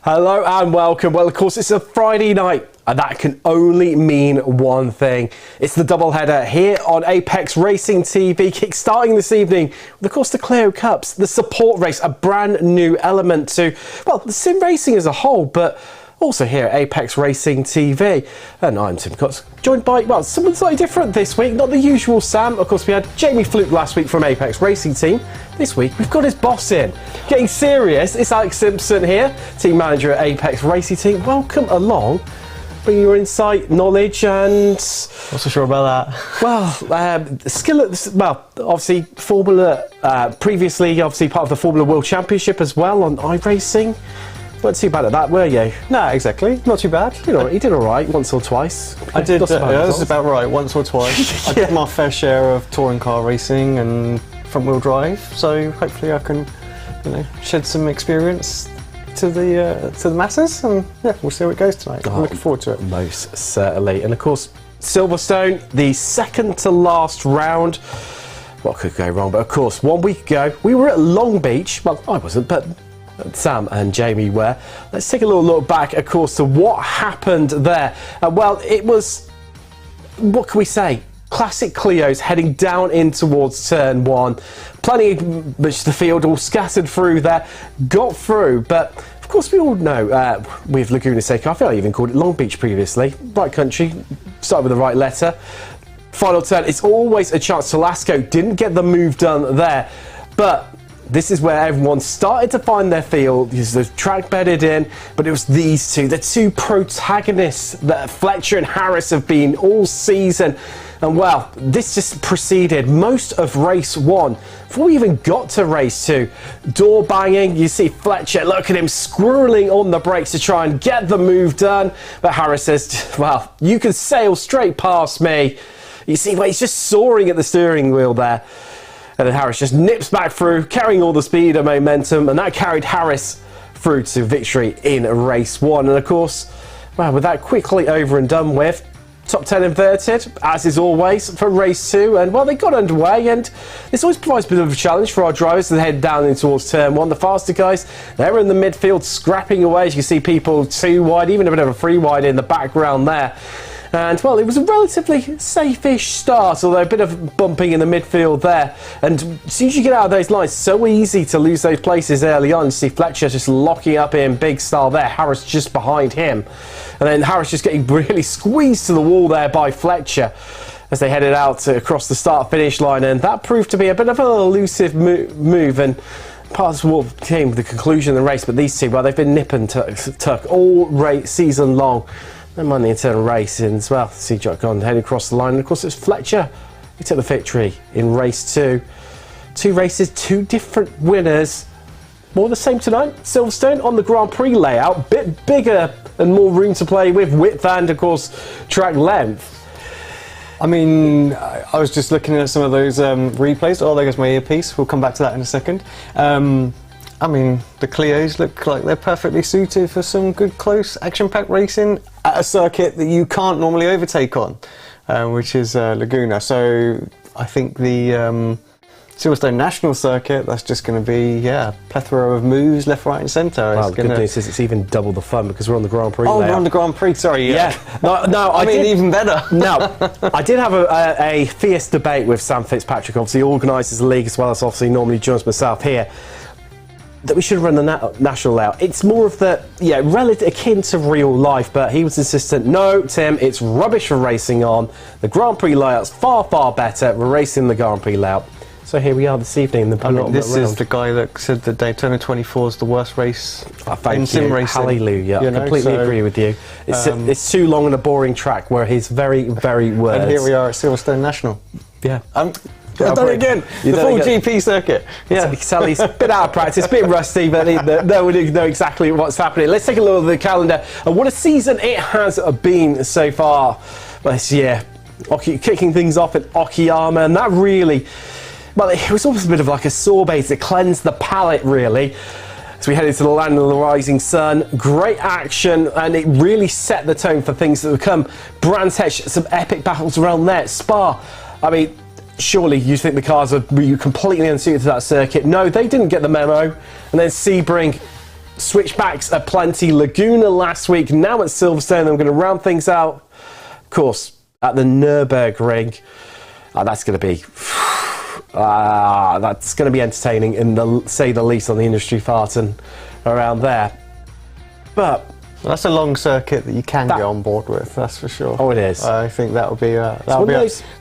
Hello and welcome. Well, of course, it's a Friday night, and that can only mean one thing. It's the doubleheader here on Apex Racing TV, kick-starting this evening with, of course, the Clio Cups, the support race, a brand new element to, well, the sim racing as a whole, but also here at Apex Racing TV. And I'm Tim Cotts, joined by, well, someone slightly different this week, not the usual Sam. Of course, we had Jamie Fluke last week from Apex Racing Team. This week, we've got his boss in. Getting serious, it's Alex Simpson here, team manager at Apex Racing Team. Welcome along. Bring your insight, knowledge, and... Not so sure about that. Well, skill, well, obviously, Formula, previously, obviously, part of the Formula World Championship as well on iRacing. Weren't too bad at that, were you? No, exactly. Not too bad. You did all right once or twice. I did. That's about right. Once or twice. I did my fair share of touring car racing and front-wheel drive. So hopefully, I can, shed some experience to the masses, and yeah, we'll see how it goes tonight. I'm looking forward to it. Most certainly, and of course, Silverstone, the second to last round. What could go wrong? But of course, 1 week ago, we were at Long Beach. Well, I wasn't, but Sam and Jamie were. Let's take a little look back, of course, to what happened there. Well, it was, what can we say? Classic Clios heading down in towards turn one. Plenty of the field all scattered through there, got through, but of course we all know with Laguna Seca, I feel I even called it Long Beach previously. Right country, started with the right letter. Final turn, it's always a chance. Lasco didn't get the move done there, but this is where everyone started to find their field. The track bedded in, but it was these two, the two protagonists that Fletcher and Harris have been all season. And well, this just preceded most of race one. Before we even got to race two, door banging, you see Fletcher, look at him squirreling on the brakes to try and get the move done. But Harris says, well, you can sail straight past me. You see, well, he's just soaring at the steering wheel there. And then Harris just nips back through, carrying all the speed and momentum, and that carried Harris through to victory in race one. And of course, well, with that quickly over and done with, top 10 inverted, as is always, for race two. And well, they got underway, and this always provides a bit of a challenge for our drivers to head down in towards turn one. The faster guys, they're in the midfield scrapping away. As you can see, people two wide, even a bit of a three wide in the background there. And well, it was a relatively safe-ish start, although a bit of bumping in the midfield there. And as soon as you get out of those lines, so easy to lose those places early on. You see Fletcher just locking up in big style there, Harris just behind him. And then Harris just getting really squeezed to the wall there by Fletcher as they headed out across the start-finish line. And that proved to be a bit of an elusive move, and part of what came the conclusion of the race. But these two, well, they've been nip and tuck all race season long. Never mind the internal racing as well. See Jack gone heading across the line. And of course, it's Fletcher who took the victory in race two. Two races, two different winners. More of the same tonight. Silverstone on the Grand Prix layout. Bit bigger and more room to play with. Width and, of course, track length. I mean, I was just looking at some of those replays. Oh, there goes my earpiece. We'll come back to that in a second. I mean, the Clios look like they're perfectly suited for some good, close, action-packed racing at a circuit that you can't normally overtake on, which is Laguna. So I think the Silverstone National Circuit, that's just going to be, yeah, a plethora of moves left, right and centre. Well, the good news is it's even double the fun because we're on the Grand Prix layout. We're on the Grand Prix, sorry. Yeah. No, I mean, even better. No, I did have a fierce debate with Sam Fitzpatrick, obviously organises the league as well as obviously normally joins myself here, that we should run the national layout. It's more of the, relative akin to real life, but he was insistent, no, Tim, it's rubbish for racing on. The Grand Prix layout's far, far better. We're racing the Grand Prix layout. So here we are this evening. This is the guy that said that Daytona 24 is the worst race in sim racing. Hallelujah. I completely agree with you. It's too long and a boring track where his very, very words. And here we are at Silverstone National. Yeah. I've done it again. The full GP circuit. Yeah, you can tell he's a bit out of practice, a bit rusty, but no one know exactly what's happening. Let's take a look at the calendar. And what a season it has been so far this year. Kicking things off at Okayama, and that really, well, it was almost a bit of like a sorbet to cleanse the palate, really. So we headed to the land of the rising sun. Great action, and it really set the tone for things that would come. Brands Hatch, some epic battles around there. Spa, I mean, surely you think the cars are completely unsuited to that circuit. No, they didn't get the memo. And then Sebring, switchbacks aplenty. Laguna last week, now at Silverstone. I'm going to round things out, of course, at the Nürburgring. That's going to be entertaining, in the say the least, on the industry farting around there. But that's a long circuit that you can get on board with, that's for sure. Oh, it is. I think that'll be a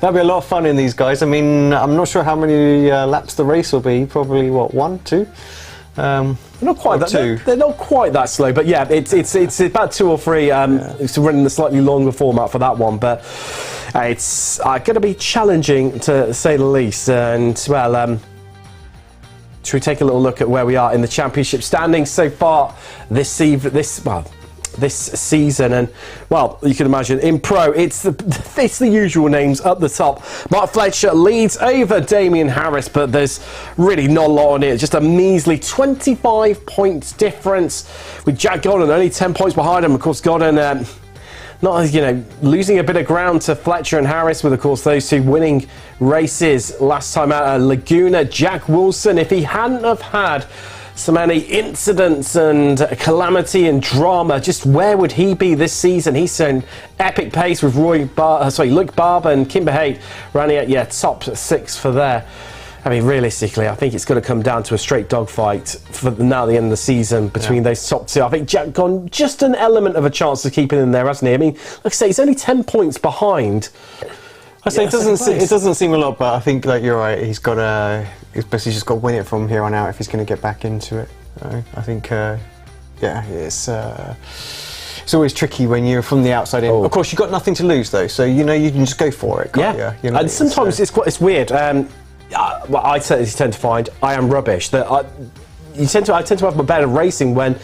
lot of fun in these guys. I mean, I'm not sure how many laps the race will be. Probably what, 1, 2? Not quite that. They're not quite that slow, but yeah, it's about 2 or 3. It's running a slightly longer format for that one, but it's going to be challenging to say the least. And well, should we take a little look at where we are in the championship standings so far this season? And well, you can imagine in pro, it's the usual names up the top. Mark Fletcher leads over Damien Harris, but there's really not a lot on it. Just a measly 25 points difference, with Jack Godden only 10 points behind him. Of course, Godden losing a bit of ground to Fletcher and Harris, with of course those two winning races last time out at Laguna. Jack Wilson, if he hadn't have had so many incidents and calamity and drama, just where would he be this season? He's shown epic pace with Luke Barber and Kimber Haight running at top 6 for there. I mean, realistically, I think it's going to come down to a straight dogfight for now at the end of the season between those top 2. I think Jack gone just an element of a chance of keeping in there, hasn't he? I mean, like I say, he's only 10 points behind. I say it doesn't seem a lot, but I think you're right. He's basically just got to win it from here on out if he's going to get back into it. I think, it's always tricky when you're from the outside in. Of course, you've got nothing to lose though, so you can just go for it. Can't you? And sometimes it's weird. I tend to find I am rubbish. That I tend to have my better racing when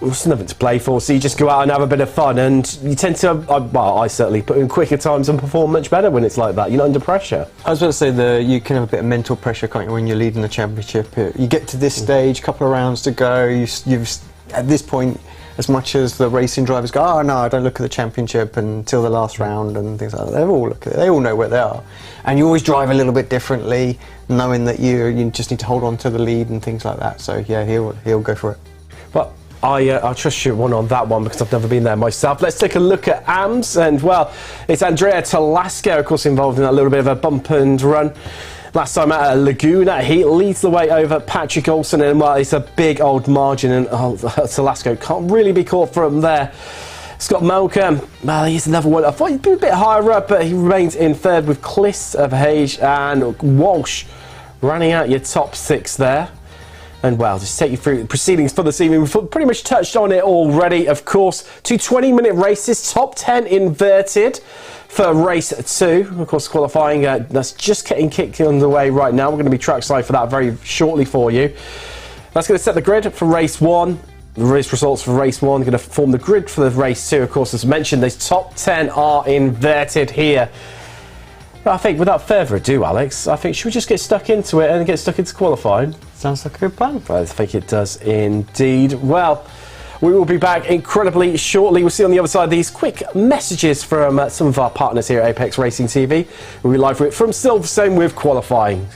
there's nothing to play for, so you just go out and have a bit of fun, and you tend to, I certainly put in quicker times and perform much better when it's like that. You're not under pressure. I was about to say you can have a bit of mental pressure, can't you, when you're leading the championship. You get to this stage, couple of rounds to go, you've at this point, as much as the racing drivers go, oh no, I don't look at the championship until the last round and things like that. They all know where they are, and you always drive a little bit differently, knowing that you just need to hold on to the lead and things like that. So yeah, he'll go for it. But I'll trust you on that one because I've never been there myself. Let's take a look at AMS, and well, it's Andrea Talasco, of course, involved in that little bit of a bump and run last time at Laguna. He leads the way over Patrick Olsen, and well, it's a big old margin, and Talasco can't really be caught from there. Scott Malcolm, well, he's another one. I thought he'd be a bit higher up, but he remains in third with Cliss of Hage and Walsh running out your top 6 there. And well, just take you through the proceedings for this evening. We've pretty much touched on it already, of course. 2 20-minute races, top 10 inverted for race 2. Of course, qualifying, that's just getting kicked underway right now. We're going to be trackside for that very shortly for you. That's going to set the grid for race 1. The race results for race 1 are going to form the grid for the race 2. Of course, as mentioned, those top 10 are inverted here. But I think without further ado, Alex, should we just get stuck into it and get stuck into qualifying? Sounds like a good plan. I think it does indeed. Well, we will be back incredibly shortly. We'll see on the other side these quick messages from some of our partners here at Apex Racing TV. We'll be live from Silverstone with qualifying.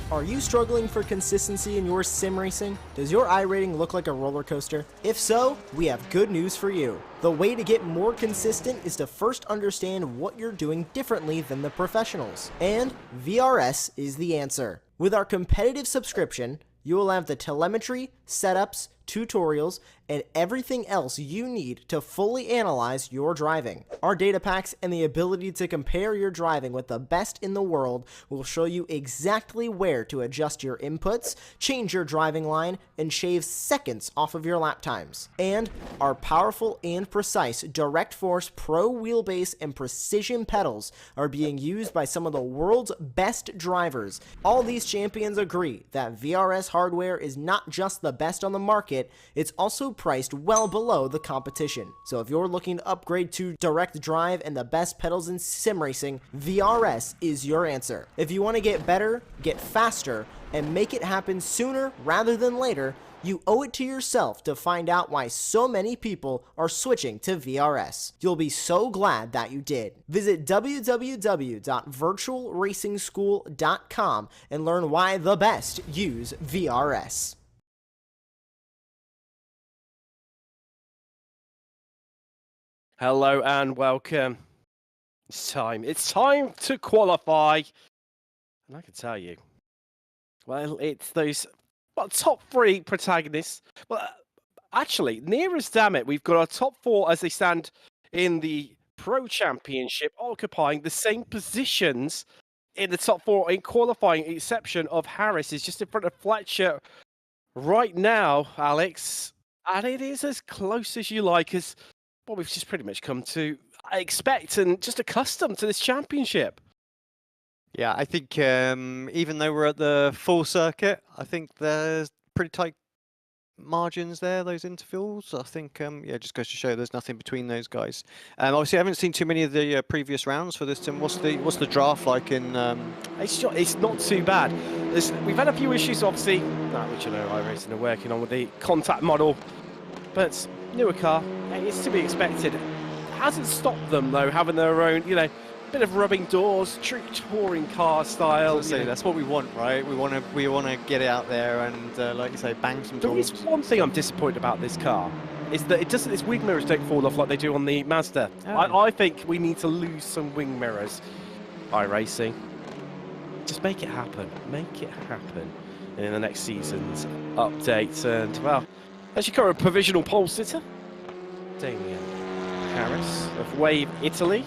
Are you struggling for consistency in your sim racing? Does your iRating look like a roller coaster? If so, we have good news for you. The way to get more consistent is to first understand what you're doing differently than the professionals. And VRS is the answer. With our competitive subscription, you will have the telemetry, setups, tutorials, and everything else you need to fully analyze your driving. Our data packs and the ability to compare your driving with the best in the world will show you exactly where to adjust your inputs, change your driving line, and shave seconds off of your lap times. And our powerful and precise Direct Force Pro wheelbase and precision pedals are being used by some of the world's best drivers. All these champions agree that VRS hardware is not just the best on the market, it's also priced well below the competition. So if you're looking to upgrade to direct drive and the best pedals in sim racing, VRS is your answer. If you want to get better, get faster, and make it happen sooner rather than later, you owe it to yourself to find out why so many people are switching to VRS. You'll be so glad that you did. Visit www.virtualracingschool.com and learn why the best use VRS. Hello and welcome. It's time to qualify. And I can tell you, well, it's those top 3 protagonists. Well, actually, near as damn it, we've got our top 4 as they stand in the Pro Championship, occupying the same positions in the top 4 in qualifying, exception of Harris is just in front of Fletcher right now, Alex. And it is as close as you like, as well, we've just pretty much come to expect and just accustomed to this championship. Yeah, I think even though we're at the full circuit, I think there's pretty tight margins there, those intervals. I think, yeah, just goes to show there's nothing between those guys. Obviously, I haven't seen too many of the previous rounds for this team. What's the draft like in? It's not too bad. We've had a few issues, obviously, which I know iRacing are working on with the contact model, but newer car, it's to be expected. It hasn't stopped them though, having their own, bit of rubbing doors, touring car style. That's what we want, right? We want to get it out there and, like you say, bang some doors. There is one thing I'm disappointed about this car, is that its wing mirrors don't fall off like they do on the Mazda. Oh. I think we need to lose some wing mirrors. iRacing, just make it happen. Make it happen in the next season's update. And well, as your current provisional pole sitter, Damien Harris of Wave Italy.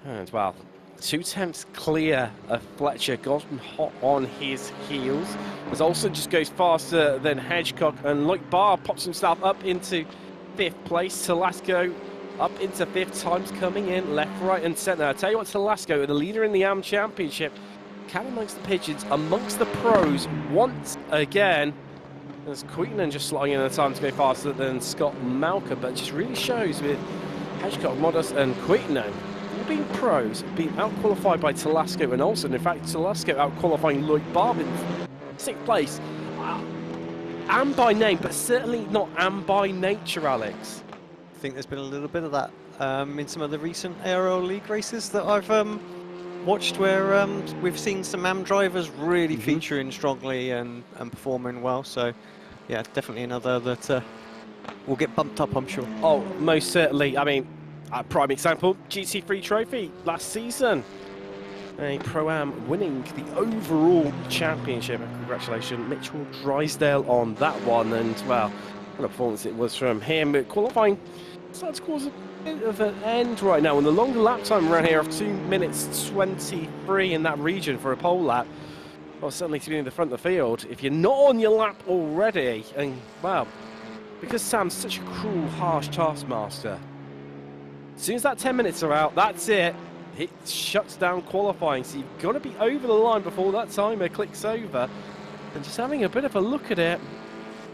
And well, 2 tenths clear of Fletcher, gotten hot on his heels. As Olsen just goes faster than Hedgecock, and Lloyd Barr pops himself up into 5th place. Telasco up into 5th, times coming in left, right and centre. I tell you what, Telasco, the leader in the AM Championship, cat amongst the pigeons, amongst the pros once again. There's Queenan just slotting in the time to go faster than Scott Malcolm, but it just really shows with Hedgecock, Modus and Queenan all being pros, being out-qualified by Telasco and Olsen. In fact, Telasco out-qualifying Lloyd Barr in 6th place. Am by name, but certainly not am by nature, Alex. I think there's been a little bit of that in some of the recent ARL League races that I've watched, where we've seen some AM drivers really featuring strongly and performing well. So, yeah, definitely another that will get bumped up, I'm sure. Oh, most certainly. I mean, a prime example, GT3 trophy last season. A Pro-Am winning the overall championship. Congratulations, Mitchell Drysdale on that one. And, well, what a performance it was from him. But qualifying starts to cause a bit of an end right now. And the longer lap time around here of 2 minutes 23 in that region for a pole lap. Well, certainly to be in the front of the field. If you're not on your lap already, and, well, because Sam's such a cruel, harsh taskmaster, as soon as that 10 minutes are out, that's it. It shuts down qualifying. So you've got to be over the line before that timer clicks over. And just having a bit of a look at it,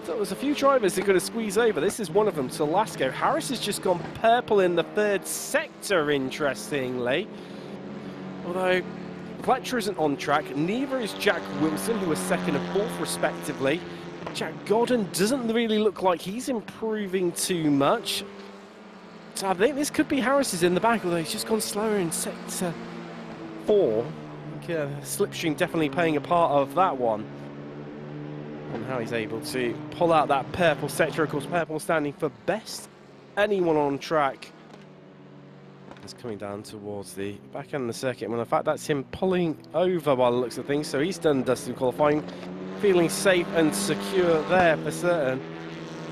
so there's a few drivers that are going to squeeze over. This is one of them, Telasco. Harris has just gone purple in the 3rd sector, interestingly. Although Fletcher isn't on track, neither is Jack Wilson, who was 2nd and 4th respectively. Jack Godden doesn't really look like he's improving too much. So I think this could be Harris's in the back, although he's just gone slower in sector 4. I think slipstream definitely playing a part of that one. And how he's able to pull out that purple sector. Of course, purple standing for best anyone on track. It's coming down towards the back end of the circuit. Well, in fact, that's him pulling over by the looks of things. So he's done dusted qualifying, feeling safe and secure there for certain.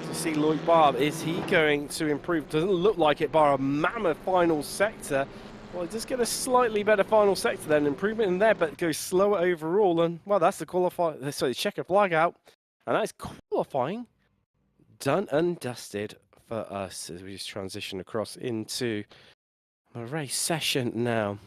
To see Lloyd Barr, is he going to improve? Doesn't look like it, bar a mammoth final sector. Well, it does get a slightly better final sector then, improvement in there, but it goes slower overall. And well, that's the checker flag out, and that's qualifying done and dusted for us as we just transition across into the race session now.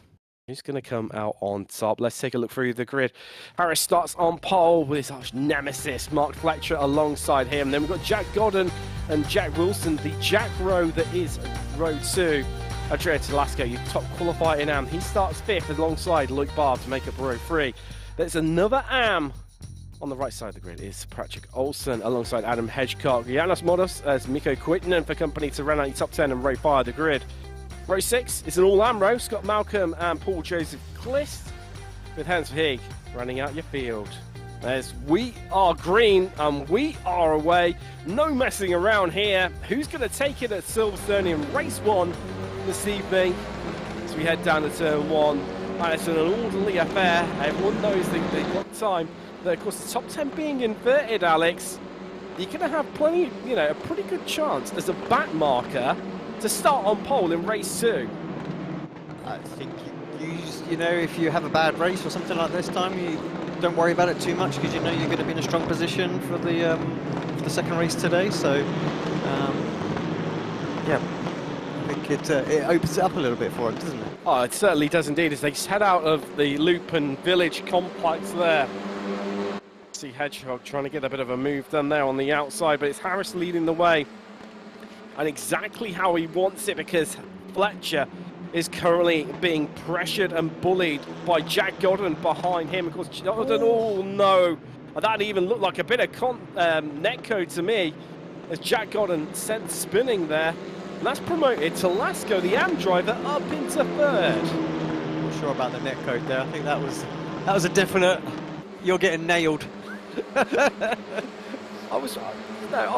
Who's going to come out on top? Let's take a look through the grid. Harris starts on pole with his arch nemesis, Mark Fletcher, alongside him. Then we've got Jack Godden and Jack Wilson, the Jack row that is row 2. Andrea Telasco, you top qualifier in AM. He starts 5th alongside Luke Barr to make up row 3. There's another AM on the right side of the grid is Patrick Olsen alongside Adam Hedgecock. Janos Modus as Mikko Kuitunen for company to run out your top 10 and row 5 of the grid. Row 6 is an all-AM row. Scott Malcolm and Paul Joseph Clist with Hans Verheeg running out your field. As we are green and we are away. No messing around here. Who's going to take it at Silverstone in race 1 this evening? As we head down to turn 1. And it's an orderly affair. Everyone knows they've got time. But of course, the top 10 being inverted, Alex, you're going to have plenty, you know, a pretty good chance as a back marker to start on pole in race 2. I think you know, if you have a bad race or something like this time, you don't worry about it too much because you know you're going to be in a strong position for the second race today. So, yeah, I think it opens it up a little bit for him, doesn't it? Oh, it certainly does indeed, as they head out of the Loop and Village complex there. See Hedgehog trying to get a bit of a move done there on the outside, but it's Harris leading the way. And exactly how he wants it, because Fletcher is currently being pressured and bullied by Jack Godden behind him. Of course, Godden, oh no, that even looked like a bit of netcode to me, as Jack Godden sent spinning there. And that's promoted to Lasco, the AM driver, up into 3rd. Not sure about the netcode there. I think that was a definite. You're getting nailed. I was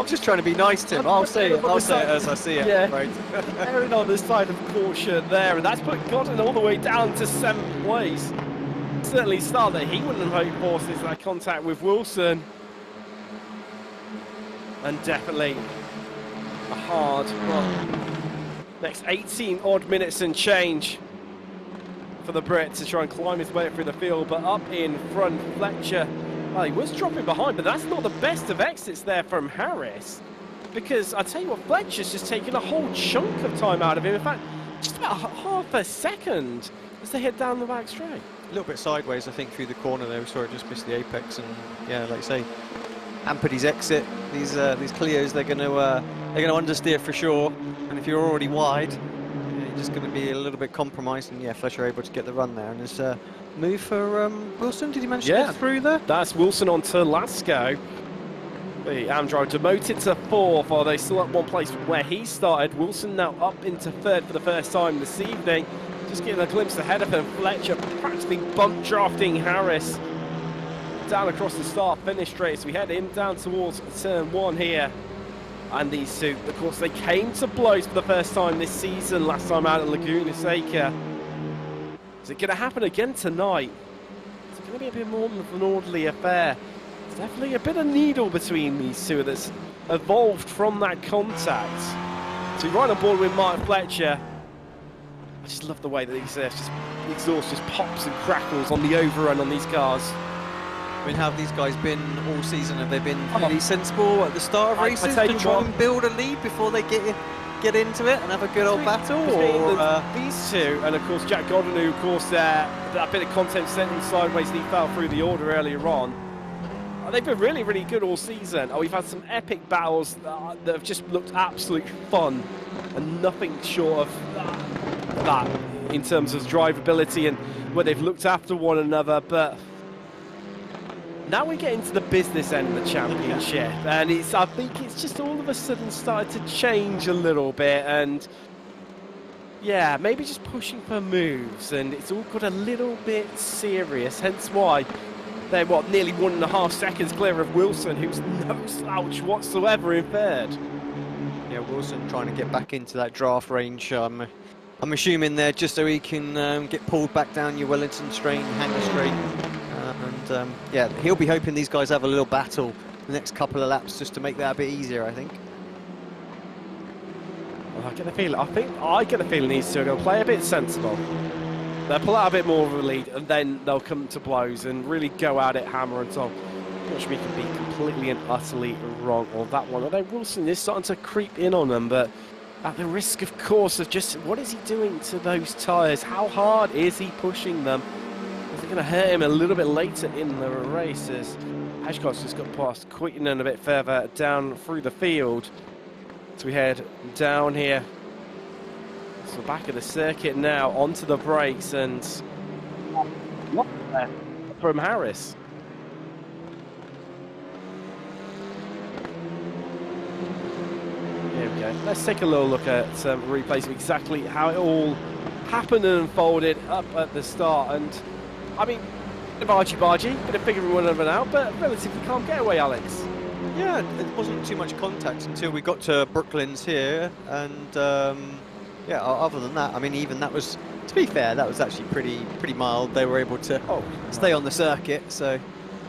just trying to be nice, Tim. I'll say it as I see it. Yeah. Right. Aaron on the side of caution there, and that's put Godden all the way down to 7th place. Certainly start that he wouldn't have hoped for since that contact with Wilson. And definitely a hard, well, next 18 odd minutes and change for the Brit to try and climb his way through the field, but up in front, Fletcher. Well, he was dropping behind, but that's not the best of exits there from Harris. Because I tell you what, Fletcher's just taken a whole chunk of time out of him. In fact, just about half a second as they head down the back straight. A little bit sideways, I think, through the corner there. We saw it just miss the apex, and yeah, like you say, hampered his exit. These Clios, they're going to understeer for sure. And if you're already wide, you're just going to be a little bit compromised. And yeah, Fletcher able to get the run there, and there's move for Wilson. Did he manage to get through there? That's Wilson on to Lasco. The AM driver demoted to 4th, while they still at one place where he started. Wilson now up into 3rd for the first time this evening. Just getting a glimpse ahead of him. Fletcher practically bump drafting Harris down across the start-finish straight. So we head in down towards turn 1 here. And these two, of course, they came to blows for the first time this season, last time out at Laguna Seca. Is it going to happen again tonight? It's going to be a bit more of an orderly affair. There's definitely a bit of needle between these two that's evolved from that contact. So right on board with Mark Fletcher. I just love the way that the exhaust just pops and crackles on the overrun on these cars. I mean, how have these guys been all season? Have they been really sensible at the start of races to try and build a lead before they get into it and have a good old battle? Or these two, and of course Jack Godden, who of course that bit of content sent him sideways and he fell through the order earlier on. They've been really, really good all season. We've had some epic battles that have just looked absolute fun, and nothing short of that in terms of drivability and where they've looked after one another. But now we get into the business end of the championship, and I think it's just all of a sudden started to change a little bit, and yeah, maybe just pushing for moves, and it's all got a little bit serious, hence why they're, nearly 1.5 seconds clear of Wilson, who's no slouch whatsoever in 3rd. Yeah, Wilson trying to get back into that draft range. I'm assuming there just so he can get pulled back down your Wellington strain, hanger straight. Yeah, he'll be hoping these guys have a little battle the next couple of laps just to make that a bit easier, I think. Well, I get a feeling these two are going to play a bit sensible. They'll pull out a bit more of a lead, and then they'll come to blows and really go at it hammer and tongs. Which we can be completely and utterly wrong on that one. Although Wilson is starting to creep in on them, but at the risk, of course, of just what is he doing to those tyres? How hard is he pushing them? Is it going to hurt him a little bit later in the races? Ashcott's just got past Quittenham a bit further down through the field. So we head down here. So back of the circuit now, onto the brakes, and what from Harris. Here we go. Let's take a little look at some replays of exactly how it all happened and unfolded up at the start. And I mean, Bit of argy-bargy, bit of figuring one another out, but relatively calm getaway, Alex. Yeah, it wasn't too much contact until we got to Brooklands here, and yeah, other than that, I mean, even that was, to be fair, that was actually pretty mild. They were able to stay on the circuit, so,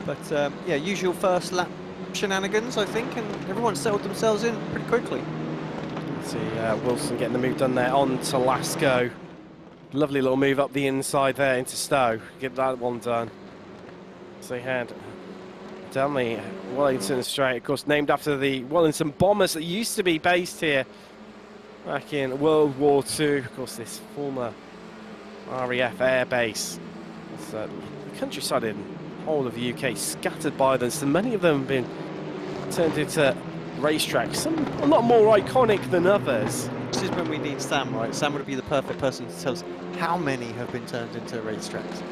but yeah, usual first lap shenanigans, I think, and everyone settled themselves in pretty quickly. Let's see, Wilson getting the move done there on to Lasco. Lovely little move up the inside there into Stowe. Get that one done. So he had down the Wellington Straight, of course, named after the Wellington Bombers that used to be based here back in World War II. Of course, this former RAF air base. It's, the countryside in the whole of the UK scattered by them. So many of them have been turned into racetracks. Some a lot more iconic than others. This is when we need Sam, right? Sam would be the perfect person to tell us how many have been turned into racetracks,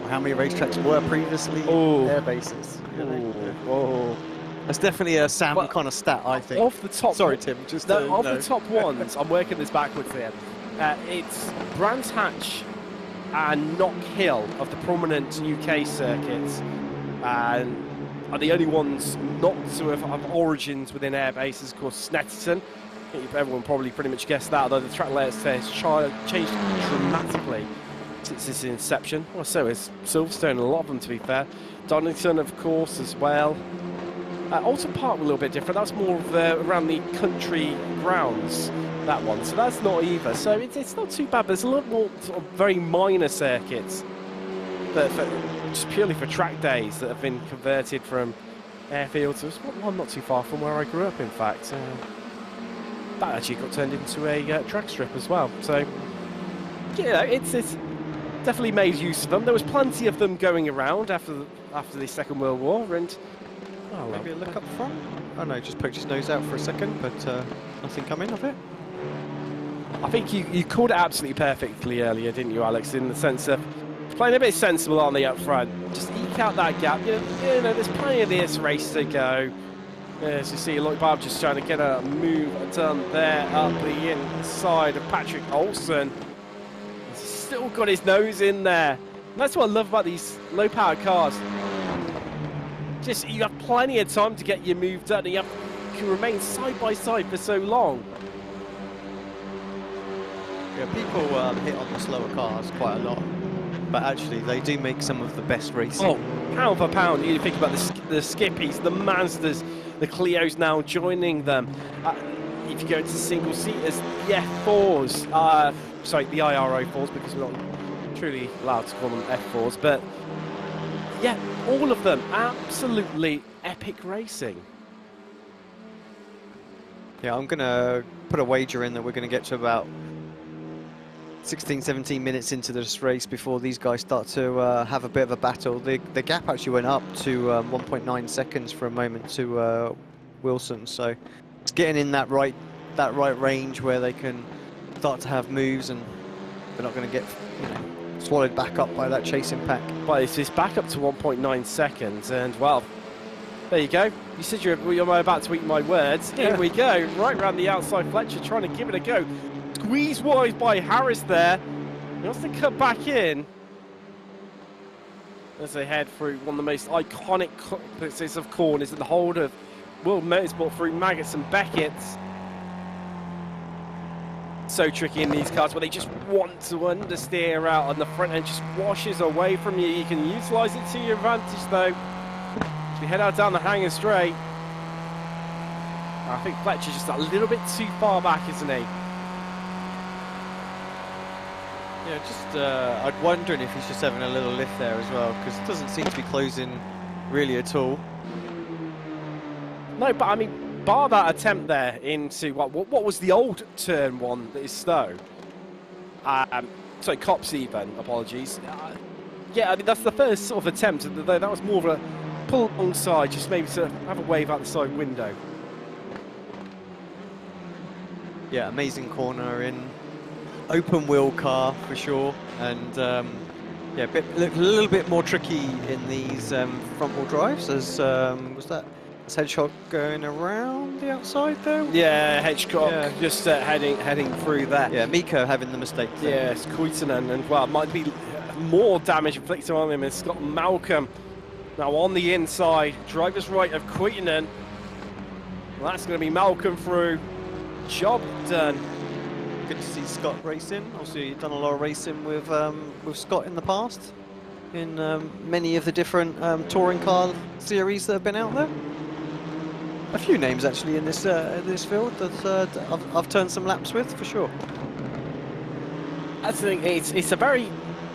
or how many racetracks were previously air bases. Oh. That's definitely a Sam kind of stat, I think. Off the top, sorry, Tim. Just the top ones. I'm working this backwards here. It's Brands Hatch and Knock Hill of the prominent UK circuits, and are the only ones not to have origins within air bases. Of course, Snetterton. I think everyone probably pretty much guessed that, although the track layout has changed dramatically since its inception. Well, so is Silverstone, a lot of them, to be fair. Donington, of course, as well. Alton Park a little bit different. That's more of around the country grounds, that one. So that's not either. So it's not too bad. There's a lot more sort of very minor circuits that just purely for track days that have been converted from airfields. There's one not too far from where I grew up, in fact. That actually got turned into a track strip as well. So, yeah, it's definitely made use of them. There was plenty of them going around after the Second World War, and maybe a look up front. Oh no, just poked his nose out for a second, but nothing coming of it. I think you called it absolutely perfectly earlier, didn't you, Alex? In the sense of playing a bit sensible, aren't they, up front? Just eke out that gap. You know, there's plenty of this race to go. As you see, Lloyd Barb just trying to get a move done there up the inside of Patrick Olsen. He's still got his nose in there. And that's what I love about these low-powered cars. Just, you have plenty of time to get your move done, and you can remain side by side for so long. Yeah, people hit on the slower cars quite a lot, but actually they do make some of the best racing. Oh, pound for pound, you think about the Skippies, the Mazdas, the Clios now joining them. If you go into single-seaters, the F4s, sorry, the IRO4s, because we're not truly allowed to call them F4s, but yeah, all of them, absolutely epic racing. Yeah, I'm going to put a wager in that we're going to get to about 16, 17 minutes into this race before these guys start to have a bit of a battle. The gap actually went up to 1.9 seconds for a moment to Wilson, so it's getting in that right range where they can start to have moves, and they're not going to get swallowed back up by that chasing pack. But it's back up to 1.9 seconds, and well, there you go. You said you're about to eat my words. Here we go, right round the outside. Fletcher trying to give it a go. Squeeze wide by Harris there. He wants to cut back in as they head through one of the most iconic pieces of corners in the whole of World Motorsport through Maggots and Beckett's. So tricky in these cars where they just want to understeer out on the front end, just washes away from you. You can utilise it to your advantage though. As we head out down the hangar straight. I think Fletcher's just a little bit too far back, isn't he? Yeah, just I'm wondering if he's just having a little lift there as well, because it doesn't seem to be closing really at all. No, but I mean, bar that attempt there into what was the old turn one that is Stowe. Sorry, Cops even, apologies. Yeah, I mean, that's the first sort of attempt, though that was more of a pull alongside, just maybe to have a wave out the side window. Yeah, amazing corner in. Open wheel car for sure, and yeah, look a little bit more tricky in these front wheel drives. As was that Hedgehog going around the outside though? Yeah, Hedgehog just heading through there. Yeah, Miko having the mistake there. Yes, Kuitunen, and well, might be more damage inflicted on him. It's got Malcolm now on the inside. Driver's right of Queetonen. Well, that's going to be Malcolm through. Job done. Good to see Scott racing. Obviously, you've done a lot of racing with Scott in the past, in many of the different touring car series that have been out there. A few names actually in this field that I've turned some laps with for sure. That's the thing. It's a very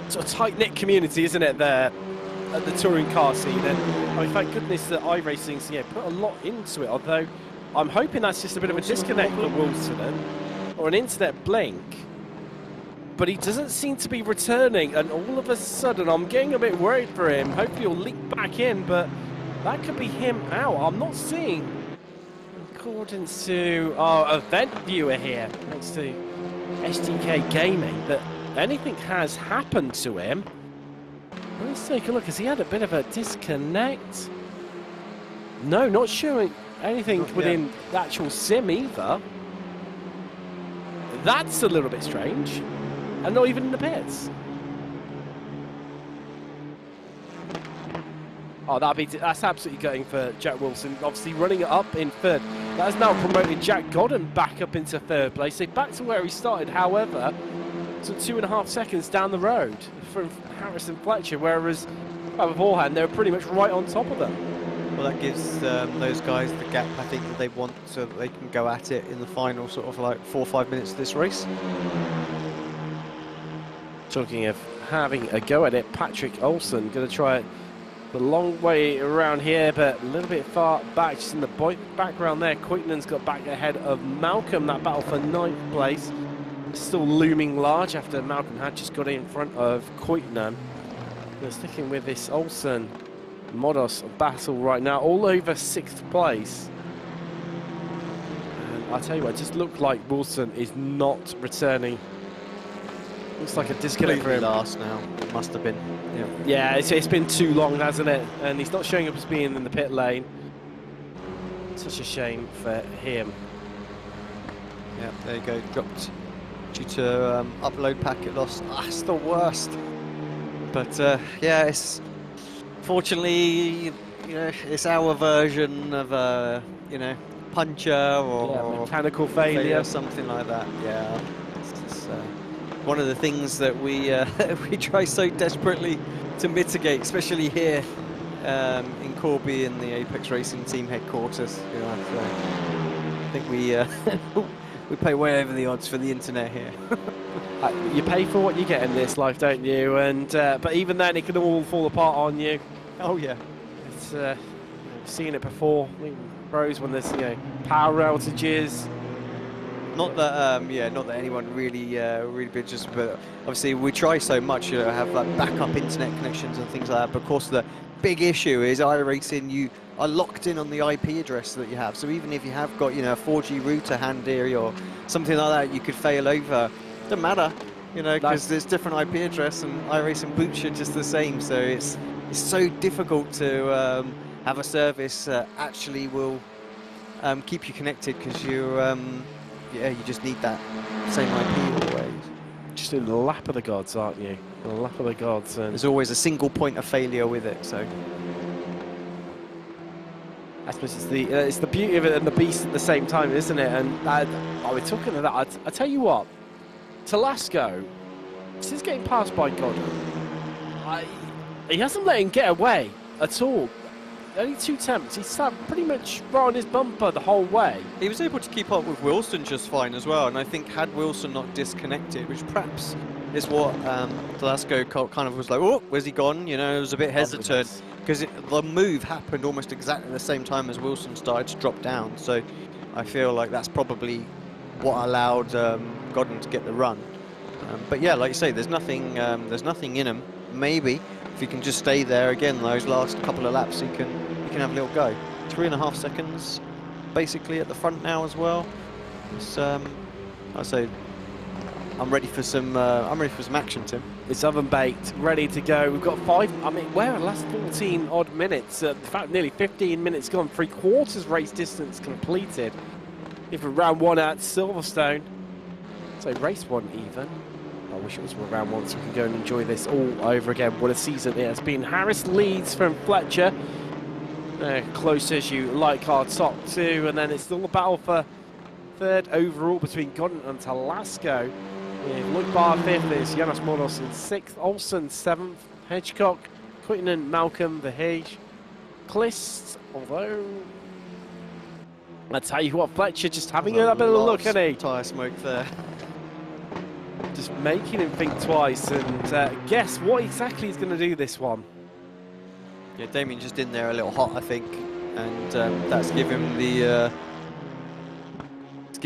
sort of tight-knit community, isn't it? There at the touring car scene, and I mean, thank goodness that iRacing's put a lot into it. Although I'm hoping that's just a bit of a disconnect for Wilson or an internet blink. But he doesn't seem to be returning, and all of a sudden I'm getting a bit worried for him. Hopefully he'll leak back in, but that could be him out. I'm not seeing, according to our event viewer here, next to SDK Gaming, that anything has happened to him. Let's take a look. Has he had a bit of a disconnect? No, not showing anything within the actual sim either. That's a little bit strange. And not even in the pits. Oh, that's absolutely gutting for Jack Wilson. Obviously running it up in third. That has now promoted Jack Godden back up into third place. So back to where he started, however, some 2.5 seconds down the road from Harrison Fletcher, whereas beforehand they were pretty much right on top of them. Well, that gives those guys the gap, I think, that they want, so that they can go at it in the final sort of like 4 or 5 minutes of this race. Talking of having a go at it, Patrick Olsen going to try it the long way around here, but a little bit far back, just in the background there. Queetonen's got back ahead of Malcolm. That battle for 9th place still looming large after Malcolm had just got in front of Queetonen. They're sticking with this Olsen Modos battle right now, all over 6th place. And I'll tell you what, it just looked like Wilson is not returning. Looks like a disconnect for him. Last now, it must have been. Yeah, it's been too long, hasn't it? And he's not showing up as being in the pit lane. Such a shame for him. Yeah, there you go, dropped due to upload packet loss. It's the worst. But yeah, it's fortunately, it's our version of a, puncher or mechanical failure, something like that. Yeah, it's one of the things that we we try so desperately to mitigate, especially here in Corby in the Apex Racing team headquarters. So I think we we pay way over the odds for the internet here. You pay for what you get in this life, don't you? And but even then, it can all fall apart on you. Oh yeah, it's seen it before. I mean, pros when there's power outages. Not that not that anyone really bitches, but obviously we try so much, have like backup internet connections and things like that. But of course, the big issue is iRacing. You are locked in on the IP address that you have. So even if you have got a 4G router handy or something like that, you could fail over. Doesn't matter, because there's different IP address, and iRacing boots you just the same. So it's so difficult to have a service that actually will keep you connected, because you just need that same IP always. Just in the lap of the gods, aren't you? The lap of the gods. And there's always a single point of failure with it. So I suppose it's the beauty of it and the beast at the same time, isn't it? And we're talking about that. I tell you what, Telasco, since getting passed by Godden, he hasn't let him get away at all. Only 2 attempts. He sat pretty much right on his bumper the whole way. He was able to keep up with Wilson just fine as well, and I think had Wilson not disconnected, which perhaps is what Telasco kind of was like, oh, where's he gone? It was a bit hesitant, because the move happened almost exactly the same time as Wilson started to drop down. So I feel like that's probably what allowed Godden to get the run. But yeah, like you say, there's nothing in him. Maybe if you can just stay there again those last couple of laps, you can have a little go. 3.5 seconds basically at the front now as well. It's I say I'm ready for some action, Tim. It's oven baked, ready to go. We've got 5. I mean, where are the last 14 odd minutes? In fact, nearly 15 minutes gone. 3/4 race distance completed. Even round 1 at Silverstone. So race 1 even. I wish it was round one so we could go and enjoy this all over again. What a season it has been. Harris leads from Fletcher. Close as you like our top two, and then it's still a battle for third overall between Godden and Talasco. With Luke Barr fifth, is Janos Moros in sixth, Olsen seventh, Hedgecock, Quinton, Malcolm, Verhage, Clist, although I tell you what, Fletcher just having a bit of a look, isn't he? Tyre smoke there. Just making him think twice, and guess what exactly he's going to do this one. Yeah, Damien just in there a little hot, I think, and that's given him the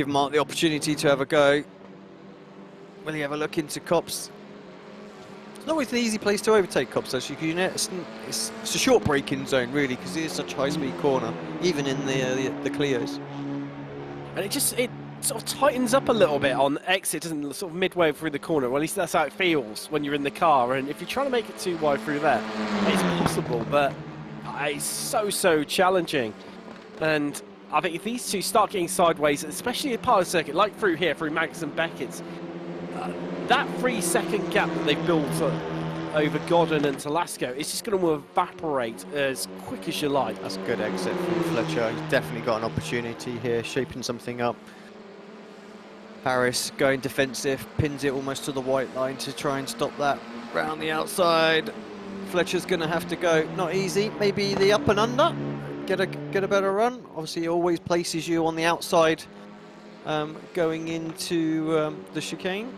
Mark the opportunity to have a go. Will he have a look into Cops? It's not always an easy place to overtake Cops, actually. It's a short braking zone, really, because it is such a high-speed corner, even in the Clios. And it sort of tightens up a little bit on exit, doesn't it? Sort of midway through the corner. Well, at least that's how it feels when you're in the car. And if you're trying to make it too wide through there, it's possible, but it's so challenging. And I think if these two start getting sideways, especially a part of the circuit, like through here, through Magnus and Beckett's, that 3-second gap that they've built over Godden and Talasco is just going to evaporate as quick as you like. That's a good exit from Fletcher. He's definitely got an opportunity here, shaping something up. Harris going defensive, pins it almost to the white line to try and stop that round the outside. Fletcher's going to have to go, not easy, maybe the up and under, get a better run. Obviously it always places you on the outside going into the chicane.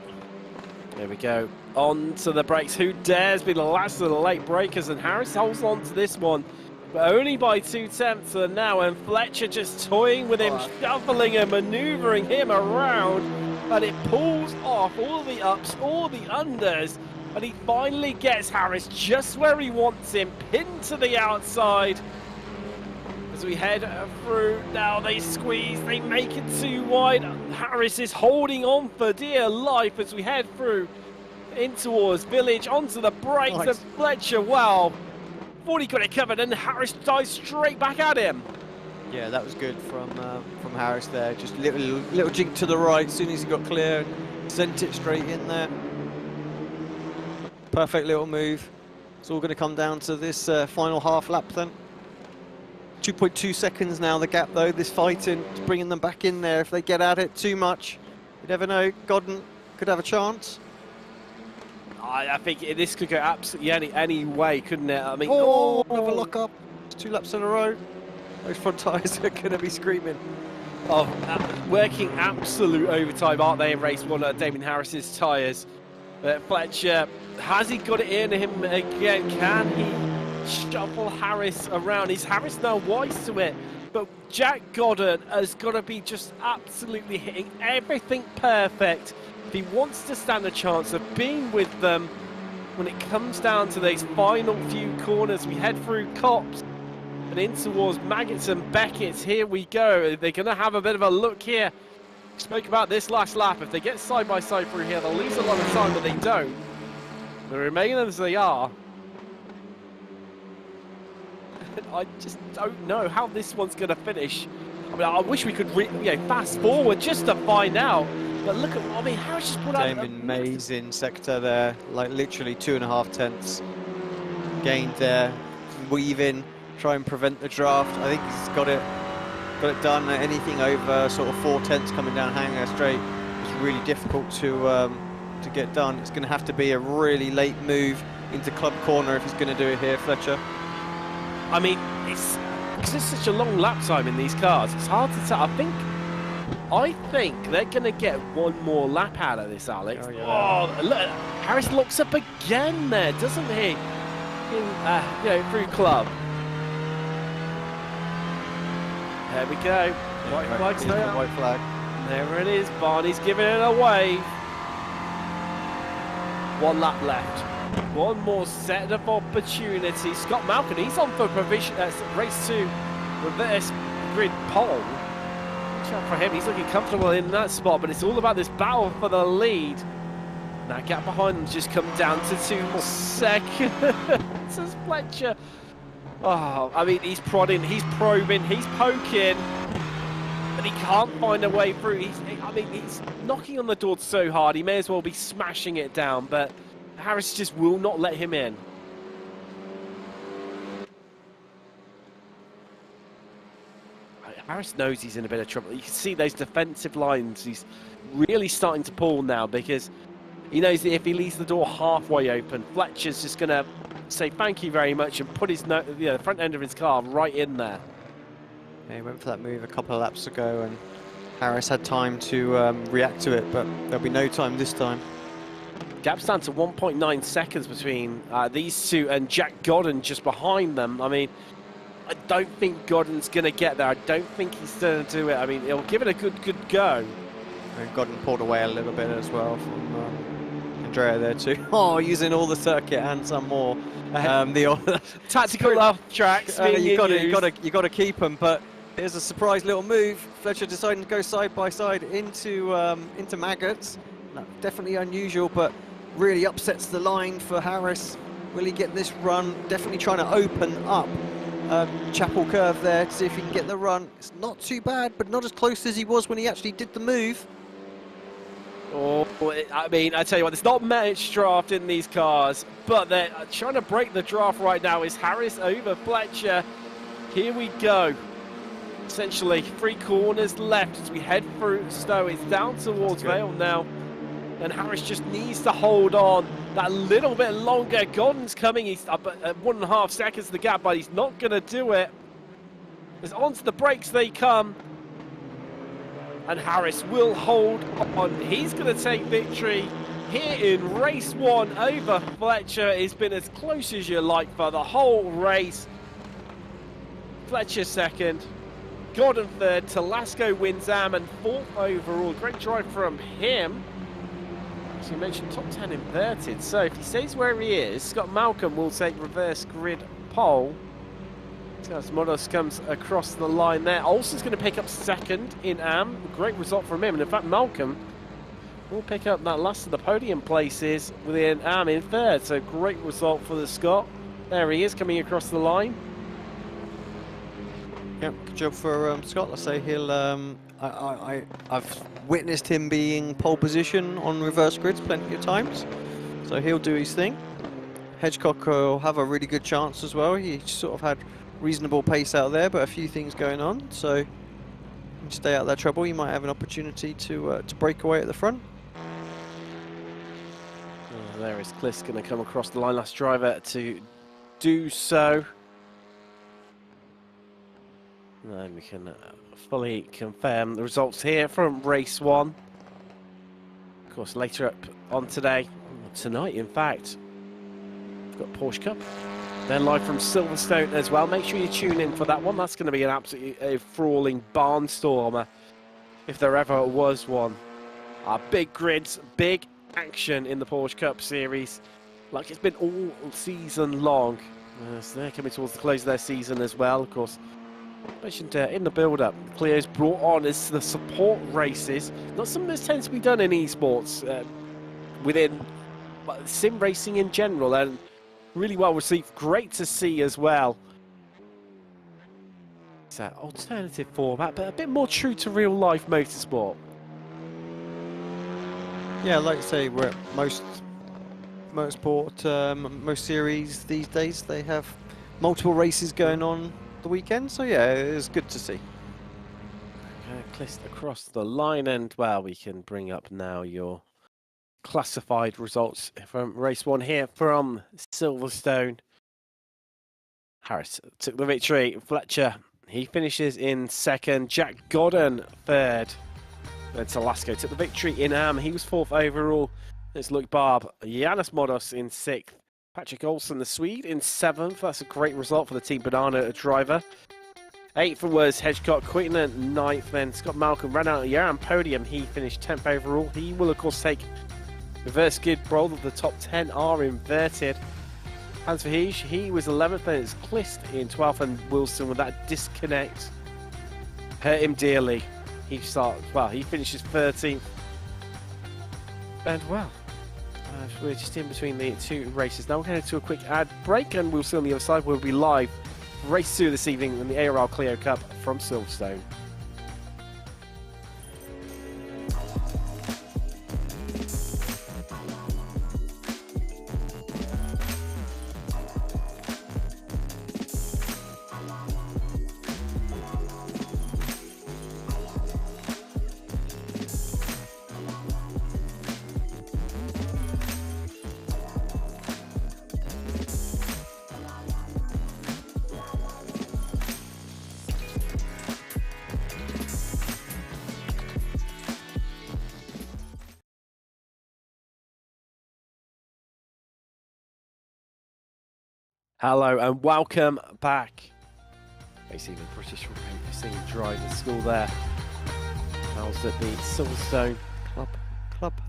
There we go, on to the brakes. Who dares be the last of the late breakers? And Harris holds on to this one, but only by 2/10 for now, and Fletcher just toying with him, shuffling and manoeuvring him around, and it pulls off all the ups, all the unders, and he finally gets Harris just where he wants him, pinned to the outside. As we head through, now they squeeze, they make it too wide. Harris is holding on for dear life as we head through in towards Village, onto the brakes, and Fletcher, wow, thought he got it covered, and Harris dives straight back at him. Yeah, that was good from Harris there. Just little jink to the right as soon as he got clear, sent it straight in there. Perfect little move. It's all going to come down to this final half lap then. 2.2 seconds now the gap though. This fighting is bringing them back in there. If they get at it too much, you never know. Godden could have a chance. I think this could go absolutely any way, couldn't it? I mean, another lock up. It's 2 laps in a row. Those front tyres are going to be screaming. Oh, working absolute overtime, aren't they, in race one at Damien Harris's tyres? But Fletcher, has he got it in him again? Can he shuffle Harris around? Is Harris now wise to it? But Jack Godden has got to be just absolutely hitting everything perfect if he wants to stand a chance of being with them when it comes down to these final few corners. We head through Cops and in towards Maggots and Beckett's. Here we go. They're going to have a bit of a look here. We spoke about this last lap. If they get side by side through here, they'll lose a lot of time, but they don't. They remain as they are. I just don't know how this one's going to finish. I mean, I wish we could fast forward just to find out. But look at, I mean, Harris just put out Damon Amazing sector there, like literally 2.5 tenths gained there. Weave in, try and prevent the draft. I think he's got it done. Anything over sort of 4 tenths coming down Hanger Straight is really difficult to get done. It's going to have to be a really late move into Club Corner if he's going to do it here, Fletcher. I mean, it's such a long lap time in these cars. It's hard to tell. I think they're going to get one more lap out of this, Alex. Oh, yeah. Oh, look, Harris locks up again there, doesn't he? Through Club. There we go. White flag's there. White flag. There it is. Barney's giving it away. 1 lap left. One more set of opportunities. Scott Malcolm, he's on for provision. Race 2 reverse grid pole. For him, he's looking comfortable in that spot, but it's all about this battle for the lead. That gap behind them's just come down to 2 more seconds. As Fletcher. Oh, I mean, he's prodding, he's probing, he's poking. but he can't find a way through. I mean, he's knocking on the door so hard, he may as well be smashing it down, but Harris just will not let him in. Harris knows he's in a bit of trouble. You can see those defensive lines. He's really starting to pull now because he knows that if he leaves the door halfway open, Fletcher's just going to say thank you very much and put his the front end of his car right in there. Yeah, he went for that move a couple of laps ago and Harris had time to react to it, but there'll be no time this time. Gap's down to 1.9 seconds between these two and Jack Godden just behind them. I mean, I don't think Godden's going to get there. I don't think he's going to do it. I mean, he'll give it a good go. And Godden pulled away a little bit as well from Andrea there too. Oh, using all the circuit and some more. The tactical off tracks. You got to keep them. But here's a surprise little move. Fletcher deciding to go side by side into Maggots. No, definitely unusual, but really upsets the line for Harris. Will he get this run? Definitely trying to open up Chapel Curve there to see if he can get the run. It's not too bad, but not as close as he was when he actually did the move. Oh, I mean, I tell you what, there's not much draft in these cars, but they're trying to break the draft right now. Is Harris over Fletcher? Here we go. Essentially, 3 corners left as we head through Stowe. It's down towards Vale now, and Harris just needs to hold on that little bit longer. Gordon's coming. He's up at 1.5 seconds the gap, but he's not going to do it. As onto the brakes they come. And Harris will hold on. He's going to take victory here in race 1 over Fletcher. It's been as close as you like for the whole race. Fletcher second, Gordon third, Telasco wins Am and 4th overall. Great drive from him. As you mentioned, top 10 inverted. So if he stays where he is, Scott Malcolm will take reverse grid pole. As Modos comes across the line there. Olsen's going to pick up second in Am. Great result from him. And in fact, Malcolm will pick up that last of the podium places within Am in third. So great result for the Scot. There he is coming across the line. Yep, good job for Scott. Let's say he'll. I've witnessed him being pole position on reverse grids plenty of times. So he'll do his thing. Hedgecock will have a really good chance as well. He sort of had reasonable pace out there, but a few things going on, so stay out of that trouble. You might have an opportunity to break away at the front. Oh, there is Kliss going to come across the line, last driver to do so. And we can fully confirm the results here from race 1. Of course, later up on tonight in fact, we've got Porsche Cup. Then live from Silverstone as well. Make sure you tune in for that one. That's going to be an absolutely brawling barnstormer, if there ever was one. Big grids, big action in the Porsche Cup series, like it's been all season long. So they're coming towards the close of their season as well. Of course, mentioned in the build-up, Clio's brought on as the support races. Not something that tends to be done in esports, within sim racing in general, and really well received. Great to see as well. It's an alternative format, but a bit more true to real life motorsport. Yeah, like I say, we're at most motorsport, most series these days, they have multiple races going on the weekend. So yeah, it's good to see. Kliss across the line, and well, we can bring up now your classified results from race 1 here from Silverstone. Harris took the victory. Fletcher, he finishes in second. Jack Godden third. Then Telasco took the victory in Am. He was 4th overall. It's Luke Barb, Yanis Modos in 6th. Patrick Olsen, the Swede, in 7th. That's a great result for the Team Banana driver. 8th was Hedgecock, quitting at 9th. Then Scott Malcolm ran out of the Yaran podium. He finished 10th overall. He will, of course, take reverse skid roll. The top 10 are inverted. Hans Verheij, he was 11th, and it's Kliss in 12th, and Wilson with that disconnect hurt him dearly. He finishes 13th. And well, we're just in between the 2 races now. We're going to head to a quick ad break, and we'll see on the other side. We'll be live race 2 this evening in the ARL Clio Cup from Silverstone. Hello and welcome back. Basically, the British Racing Drivers School there. How's it the Silverstone Club?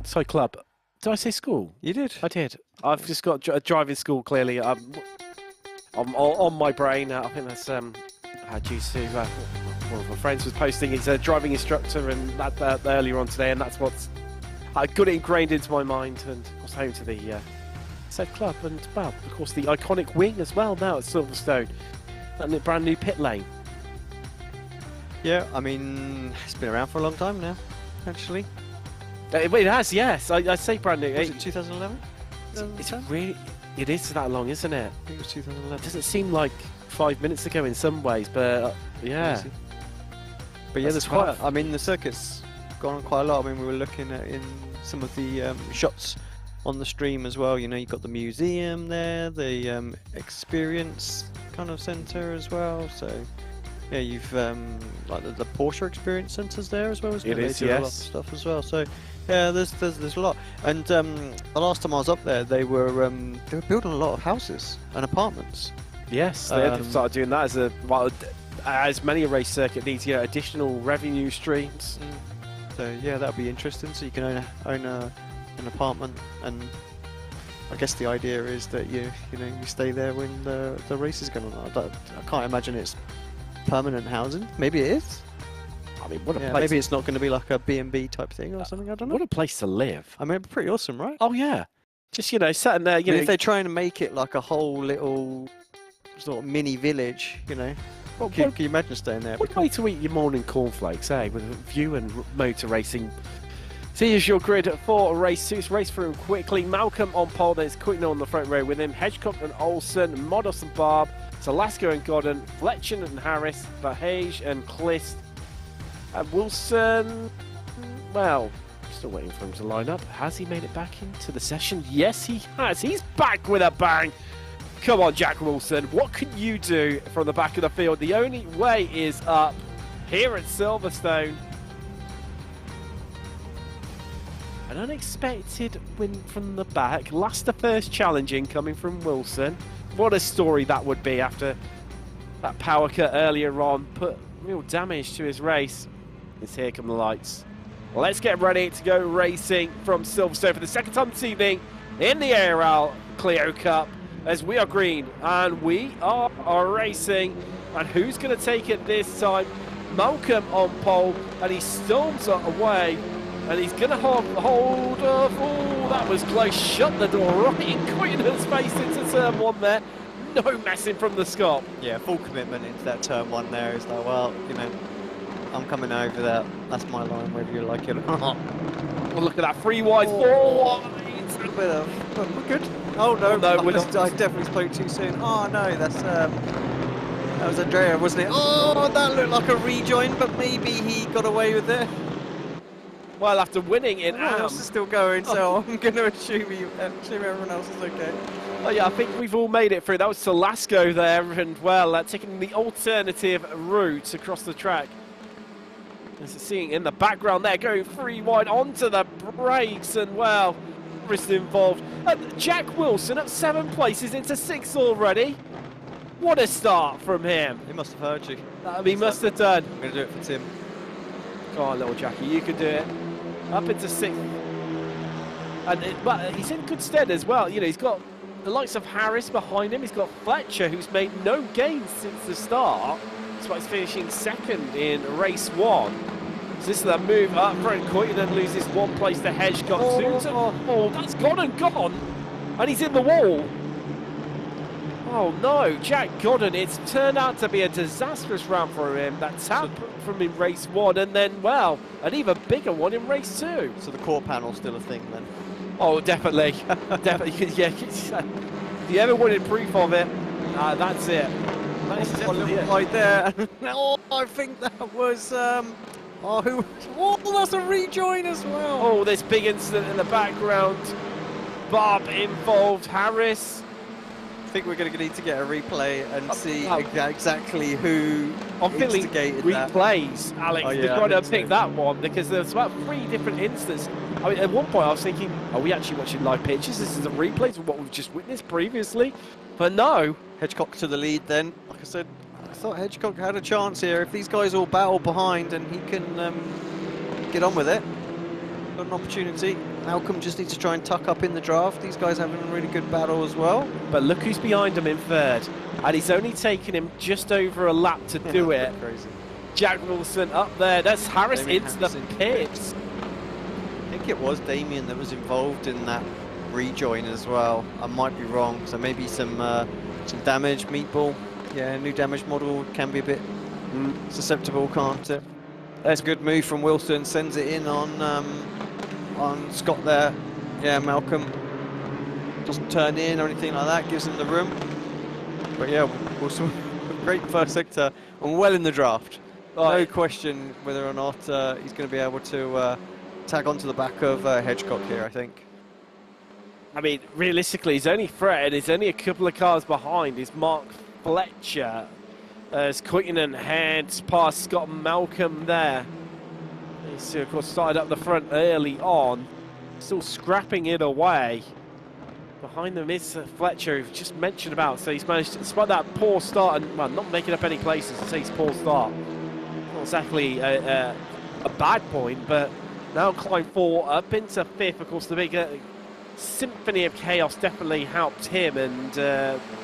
Sorry, club. Did I say school? You did. I did. I've just got a driving school, clearly. I'm on my brain. I think that's due to one of my friends was posting. He's a driving instructor, and that earlier on today, and that's what's I got it ingrained into my mind, and I was home to the said club, and well, of course, the iconic wing as well now at Silverstone, and the brand new pit lane. Yeah, I mean, it's been around for a long time now, actually. It has, yes. I say brand new. Was it 2011? It's really, it is that long, isn't it? I think it was 2011. Doesn't seem like 5 minutes ago in some ways, but yeah. But yeah, That's there's quite. tough. I mean, the circuit's gone on quite a lot. I mean, we were looking at in some of the shots on the stream as well. You know, you've got the museum there, the experience kind of centre as well. So yeah, you've like the Porsche experience centres there as well. Isn't it? It is, They do a lot of yes. stuff as well. So yeah, there's a lot. And the last time I was up there, they were building a lot of houses and apartments. Yes, they've started doing that as many a race circuit needs, additional revenue streams. So yeah, that'll be interesting. So you can own an apartment, and I guess the idea is that you stay there when the race is going on. I can't imagine it's permanent housing. Maybe it is. I mean, what a place! Maybe it's not going to be like a B&B type thing or something. I don't know. What a place to live! I mean, it'd be pretty awesome, right? Oh yeah, just sitting there. I mean, if they're trying to make it like a whole little sort of mini village, can you imagine staying there? What way to eat your morning cornflakes, with a view and motor racing. So here's your grid for race 2. Race through quickly. Malcolm on pole, there's Quitno on the front row with him. Hedgecock and Olsen, Modos and Barb, Salasco and Godden, Fletcher and Harris, Bahage and Clist. And Wilson, well, still waiting for him to line up. Has he made it back into the session? Yes, he has. He's back with a bang. Come on, Jack Wilson. What can you do from the back of the field? The only way is up here at Silverstone. An unexpected win from the back. Last the first challenging coming from Wilson. What a story that would be after that power cut earlier on. Put real damage to his race. As here come the lights. Let's get ready to go racing from Silverstone for the second time this evening in the ARL Clio Cup. As we are green and we are racing, and who's going to take it this time? Malcolm on pole, and he storms away, and he's going to hold of. Oh, that was close. Shut the door right in Queen's face into turn 1 there. No messing from the Scot. Yeah, full commitment into that turn 1 there. It's like, well, I'm coming over that. That's my line, whether you like it or not. Well, look at that. 3 wide, 4 wide. But we're good. Oh no, we're not. I definitely spoke too soon. Oh no, that was Andrea, wasn't it? Oh, that looked like a rejoin, but maybe he got away with it. Well, after winning in Everyone else is still going, so I'm going to assume everyone else is okay. Oh yeah, I think we've all made it through. That was Salasco there, and well, taking the alternative route across the track. As seeing in the background there, going 3 wide onto the brakes, and well, involved. Jack Wilson up 7 places into 6th already. What a start from him. He must have heard you. He must have done. I'm going to do it for Tim. Come on, little Jackie, you can do it. Up into 6th. But he's in good stead as well. He's got the likes of Harris behind him. He's got Fletcher, who's made no gains since the start. That's why he's finishing 2nd in race 1. So this is a move up front. Coyton then loses 1 place to Hedgecock. Oh, that's gone and gone. And he's in the wall. Oh no, Jack Godden. It's turned out to be a disastrous round for him. That tap from in race 1, and then, well, an even bigger one in race 2. So the core panel's still a thing then? Oh, definitely. Definitely. Yeah. If you ever wanted proof of it, that's it. That is definitely it. Right there. Oh, I think that was... that's a rejoin as well. Oh, this big incident in the background. Bob involved, Harris. I think we're going to need to get a replay and see exactly who instigated that. Replays, Alex. Oh, yeah, They've got to pick that one because there's about 3 different instances. I mean, at one point I was thinking, are we actually watching live pictures? This is the replays of what we've just witnessed previously. But no, Hedgecock to the lead then. Like I said, I thought Hedgecock had a chance here. If these guys all battle behind and he can get on with it, got an opportunity. Malcolm just needs to try and tuck up in the draft. These guys having a really good battle as well. But look who's behind him in third. And he's only taken him just over a lap to do it. Crazy. Jack Wilson up there. That's Harris Damien into Harris the pits. I think it was Damien that was involved in that rejoin as well. I might be wrong. So maybe some damage. Meatball. Yeah, new damage model can be a bit susceptible, can't it? That's a good move from Wilson. Sends it in on Scott there. Yeah, Malcolm doesn't turn in or anything like that. Gives him the room. But yeah, Wilson, great first sector and well in the draft. No question whether or not he's going to be able to tag onto the back of Hedgecock here, I think. I mean, realistically, his only threat, he's only a couple of cars behind, is Mark Fletcher. As Quinton heads past Scott Malcolm there. He's, of course, started up the front early on. Still scrapping it away. Behind them is Fletcher, who just mentioned about. So he's managed, despite that poor start, and well, not making up any places to say his poor start. Not exactly a bad point, but now climb 4 up into 5th. Of course, the big symphony of chaos definitely helped him, and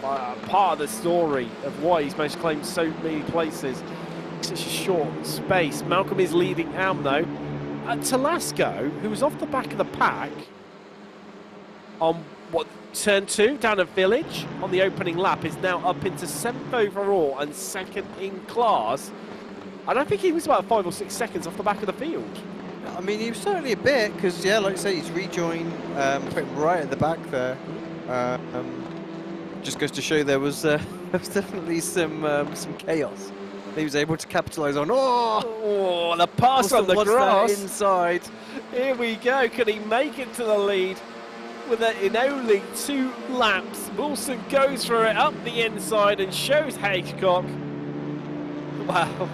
part of the story of why he's managed to claim so many places in such a short space. Malcolm is leading out though. Talasco, who was off the back of the pack on turn 2 down at Village on the opening lap, is now up into 7th overall and 2nd in class. And I think he was about 5 or 6 seconds off the back of the field. I mean, he was certainly a bit, because, yeah, like I say, he's rejoined right at the back there. Just goes to show there was definitely some chaos he was able to capitalise on. Oh, the pass on the grass. Inside. Here we go. Can he make it to the lead? With it in only 2 laps, Wilson goes for it up the inside and shows Hedgecock. Wow,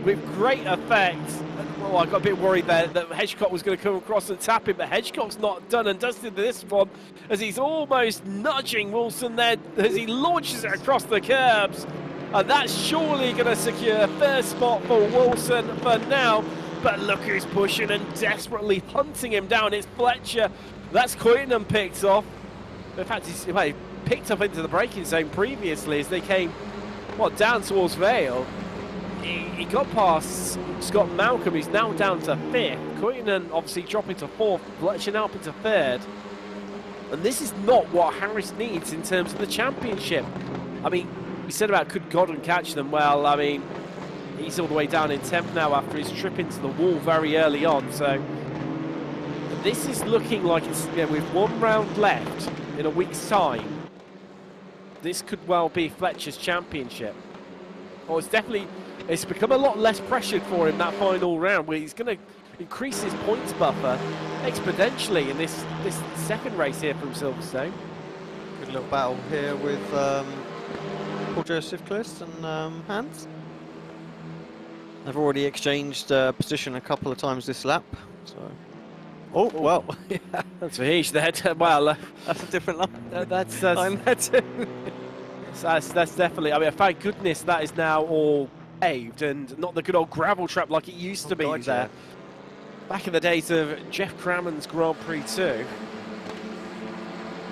with great effect. Oh, I got a bit worried there that Hedgecock was going to come across and tap him, but Hedgecock's not done and dusted this one as he's almost nudging Wilson there as he launches it across the curbs. And that's surely going to secure first spot for Wilson for now. But look who's pushing and desperately hunting him down. It's Fletcher. That's Quinton picked off. In fact, he's picked up into the braking zone previously as they came down towards Vale. He got past Scott Malcolm, who's now down to 5th. Quinton obviously dropping to 4th, Fletcher now up into 3rd. And this is not what Harris needs in terms of the championship. I mean, we said about could Godden catch them. Well, I mean, he's all the way down in 10th now after his trip into the wall very early on. So this is looking like it's, with 1 round left in a week's time, this could well be Fletcher's championship. Or it's become a lot less pressured for him that final round, where he's going to increase his points buffer exponentially in this second race here from Silverstone. Good little battle here with Paul Joseph Clist and Hans. They've already exchanged position a couple of times this lap. So. Oh, well, that's Vahish there. Well, that's a different line. That's definitely, I mean, thank goodness that is now all paved and not the good old gravel trap like it used to be there. Yeah. Back in the days of Jeff Crammon's Grand Prix 2.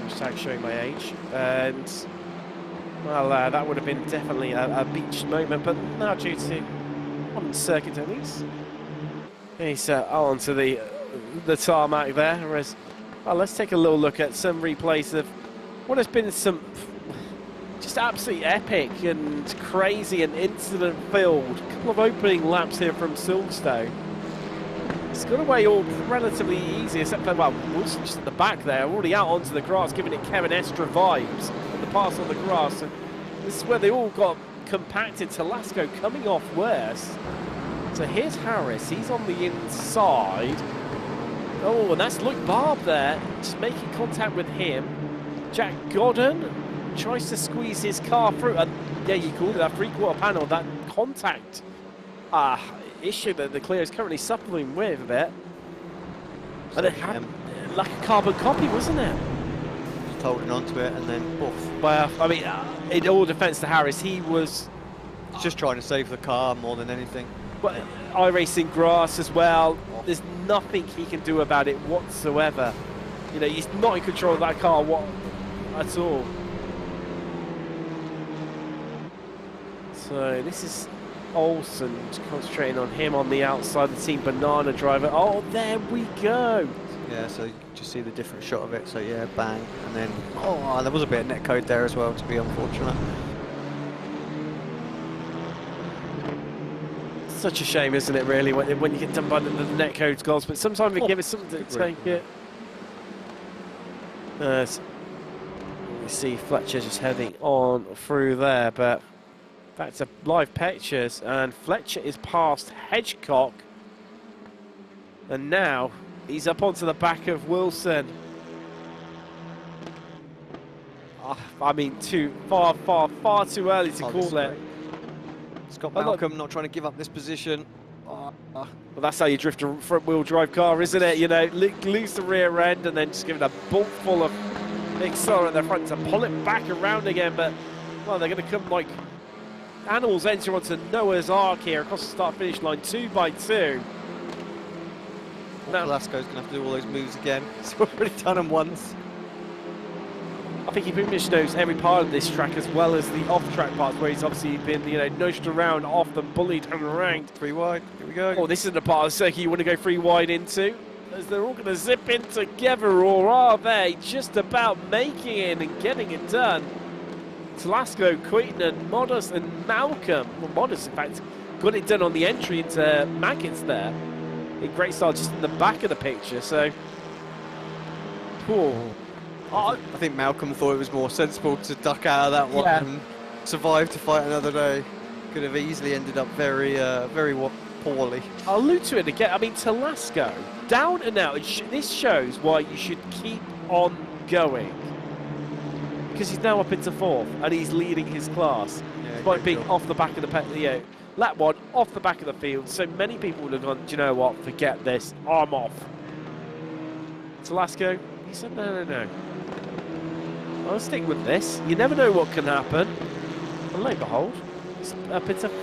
Hashtag showing my age. And, well, that would have been definitely a beach moment, but now due to modern circuit techniques, he's on to the tarmac there. Whereas, well, let's take a little look at some replays of what has been some just absolutely epic and crazy and incident-filled couple of opening laps here from Silverstone. It's got away all relatively easy, except for, well, Wilson just at the back there, already out onto the grass, giving it Kevin Estra vibes on the pass on the grass. And this is where they all got compacted. Talasco coming off worse. So here's Harris, he's on the inside. Oh, and that's Luke Barb there, just making contact with him. Jack Godden tries to squeeze his car through. Yeah, you called it that 3/4 panel, that contact issue that the Clio is currently suffering with a bit. But it had like a carbon copy, wasn't it? holding on to it, and then poof. Well, I mean, in all defence to Harris, he was Just trying to save the car more than anything. iRacing grass as well. There's nothing he can do about it whatsoever. You know, he's not in control of that car at all. So this is Olsen concentrating on him on the outside, the team banana driver. Oh, there we go. Yeah, so you just see the different shot of it. So yeah, bang, and then there was a bit of netcode there as well, to be unfortunate. Such a shame, isn't it, really, when you get done by the netcode goals, but sometimes they give us something to take it. You see Fletcher just heading on through there, but back to live pictures, and Fletcher is past Hedgecock, and now he's up onto the back of Wilson. I mean, far too early to call it. Scott Malcolm not trying to give up this position. Well, that's how you drift a front-wheel drive car, isn't it? You know, lose the rear end and then just give it a bolt full of accelerator at the front to pull it back around again. But, well, they're going to come like animals enter onto Noah's Ark here across the start-finish line, 2 by 2. Now Velasco's going to have to do all those moves again. He's already done them once. I think he pretty much knows every part of this track as well as the off-track parts where he's obviously been, you know, nudged around, off them, bullied and ranked. 3 wide, here we go. Oh, this isn't a part of the circuit you want to go 3 wide into, as they're all going to zip in together, or are they just about making it and getting it done? Talasco, Queaton, Modest and Malcolm. Well, Modest, in fact, got it done on the entry into Maggots there. In great style, just in the back of the picture, so... Cool. I think Malcolm thought it was more sensible to duck out of that one and survive to fight another day. Could have easily ended up very poorly. I'll allude to it again. I mean, Talasco, down and out. This shows why you should keep on going. Because he's now up into 4th and he's leading his class. Yeah, despite being off the back of the lap 1, off the back of the field. So many people would have gone, do you know what, forget this, I'm off. Talasco, he said, no. I'll stick with this. You never know what can happen. And lo and behold, it's up into 4th.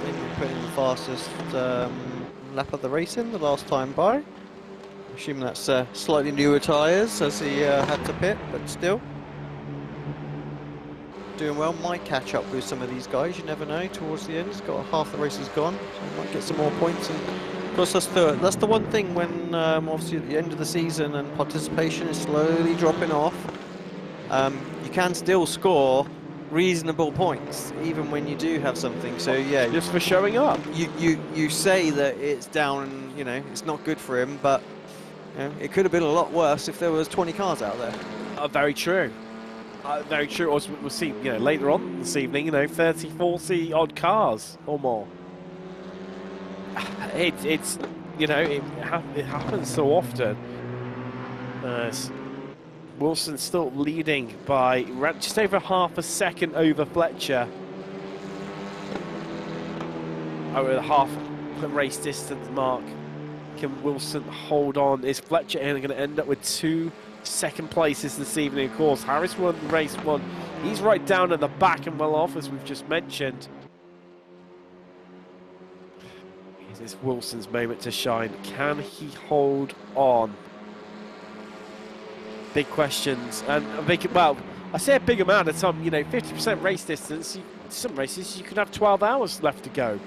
They were putting the fastest lap of the race in the last time by. Assuming that's slightly newer tyres as he had to pit, but still. Doing well, might catch up with some of these guys, you never know, towards the end. He's got half the race is gone, so he might get some more points. And of course, that's the one thing when obviously at the end of the season and participation is slowly dropping off. You can still score reasonable points even when you do have something. So yeah, just for showing up. You say that it's down and you know it's not good for him, but you know, it could have been a lot worse if there was 20 cars out there. Very true. Very true. Or we'll see, you know, later on this evening, you know, 30, 40 odd cars or more. It's you know, it happens so often. Wilson still leading by just over half a second over Fletcher. Over the half race distance mark. Can Wilson hold on? Is Fletcher going to end up with 2 second places this evening? Of course, Harris won race 1. He's right down at the back and well off, as we've just mentioned. It's Wilson's moment to shine. Can he hold on? Big questions, and a big, well, I say a big amount of time, you know, 50% race distance. Some races you can have 12 hours left to go.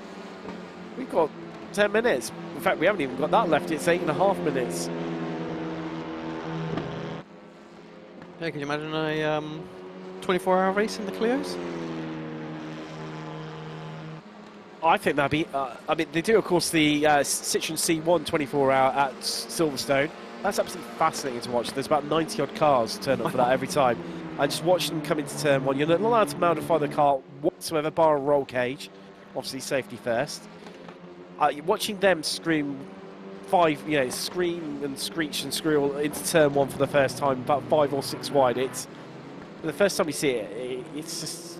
We've got 10 minutes. In fact, we haven't even got that left. It's 8.5 minutes. Yeah, can you imagine a 24-hour race in the Clios? I think that'd be, I mean, they do, of course, the Citroen C1 24-hour at Silverstone. That's absolutely fascinating to watch. There's about 90-odd cars turn up for that every time. And just watch them come into turn 1. You're not allowed to modify the car whatsoever, bar a roll cage. Obviously, safety first. Watching them scream scream and screech and squeal into turn 1 for the first time, about 5 or 6 wide. It's the first time you see it, it's just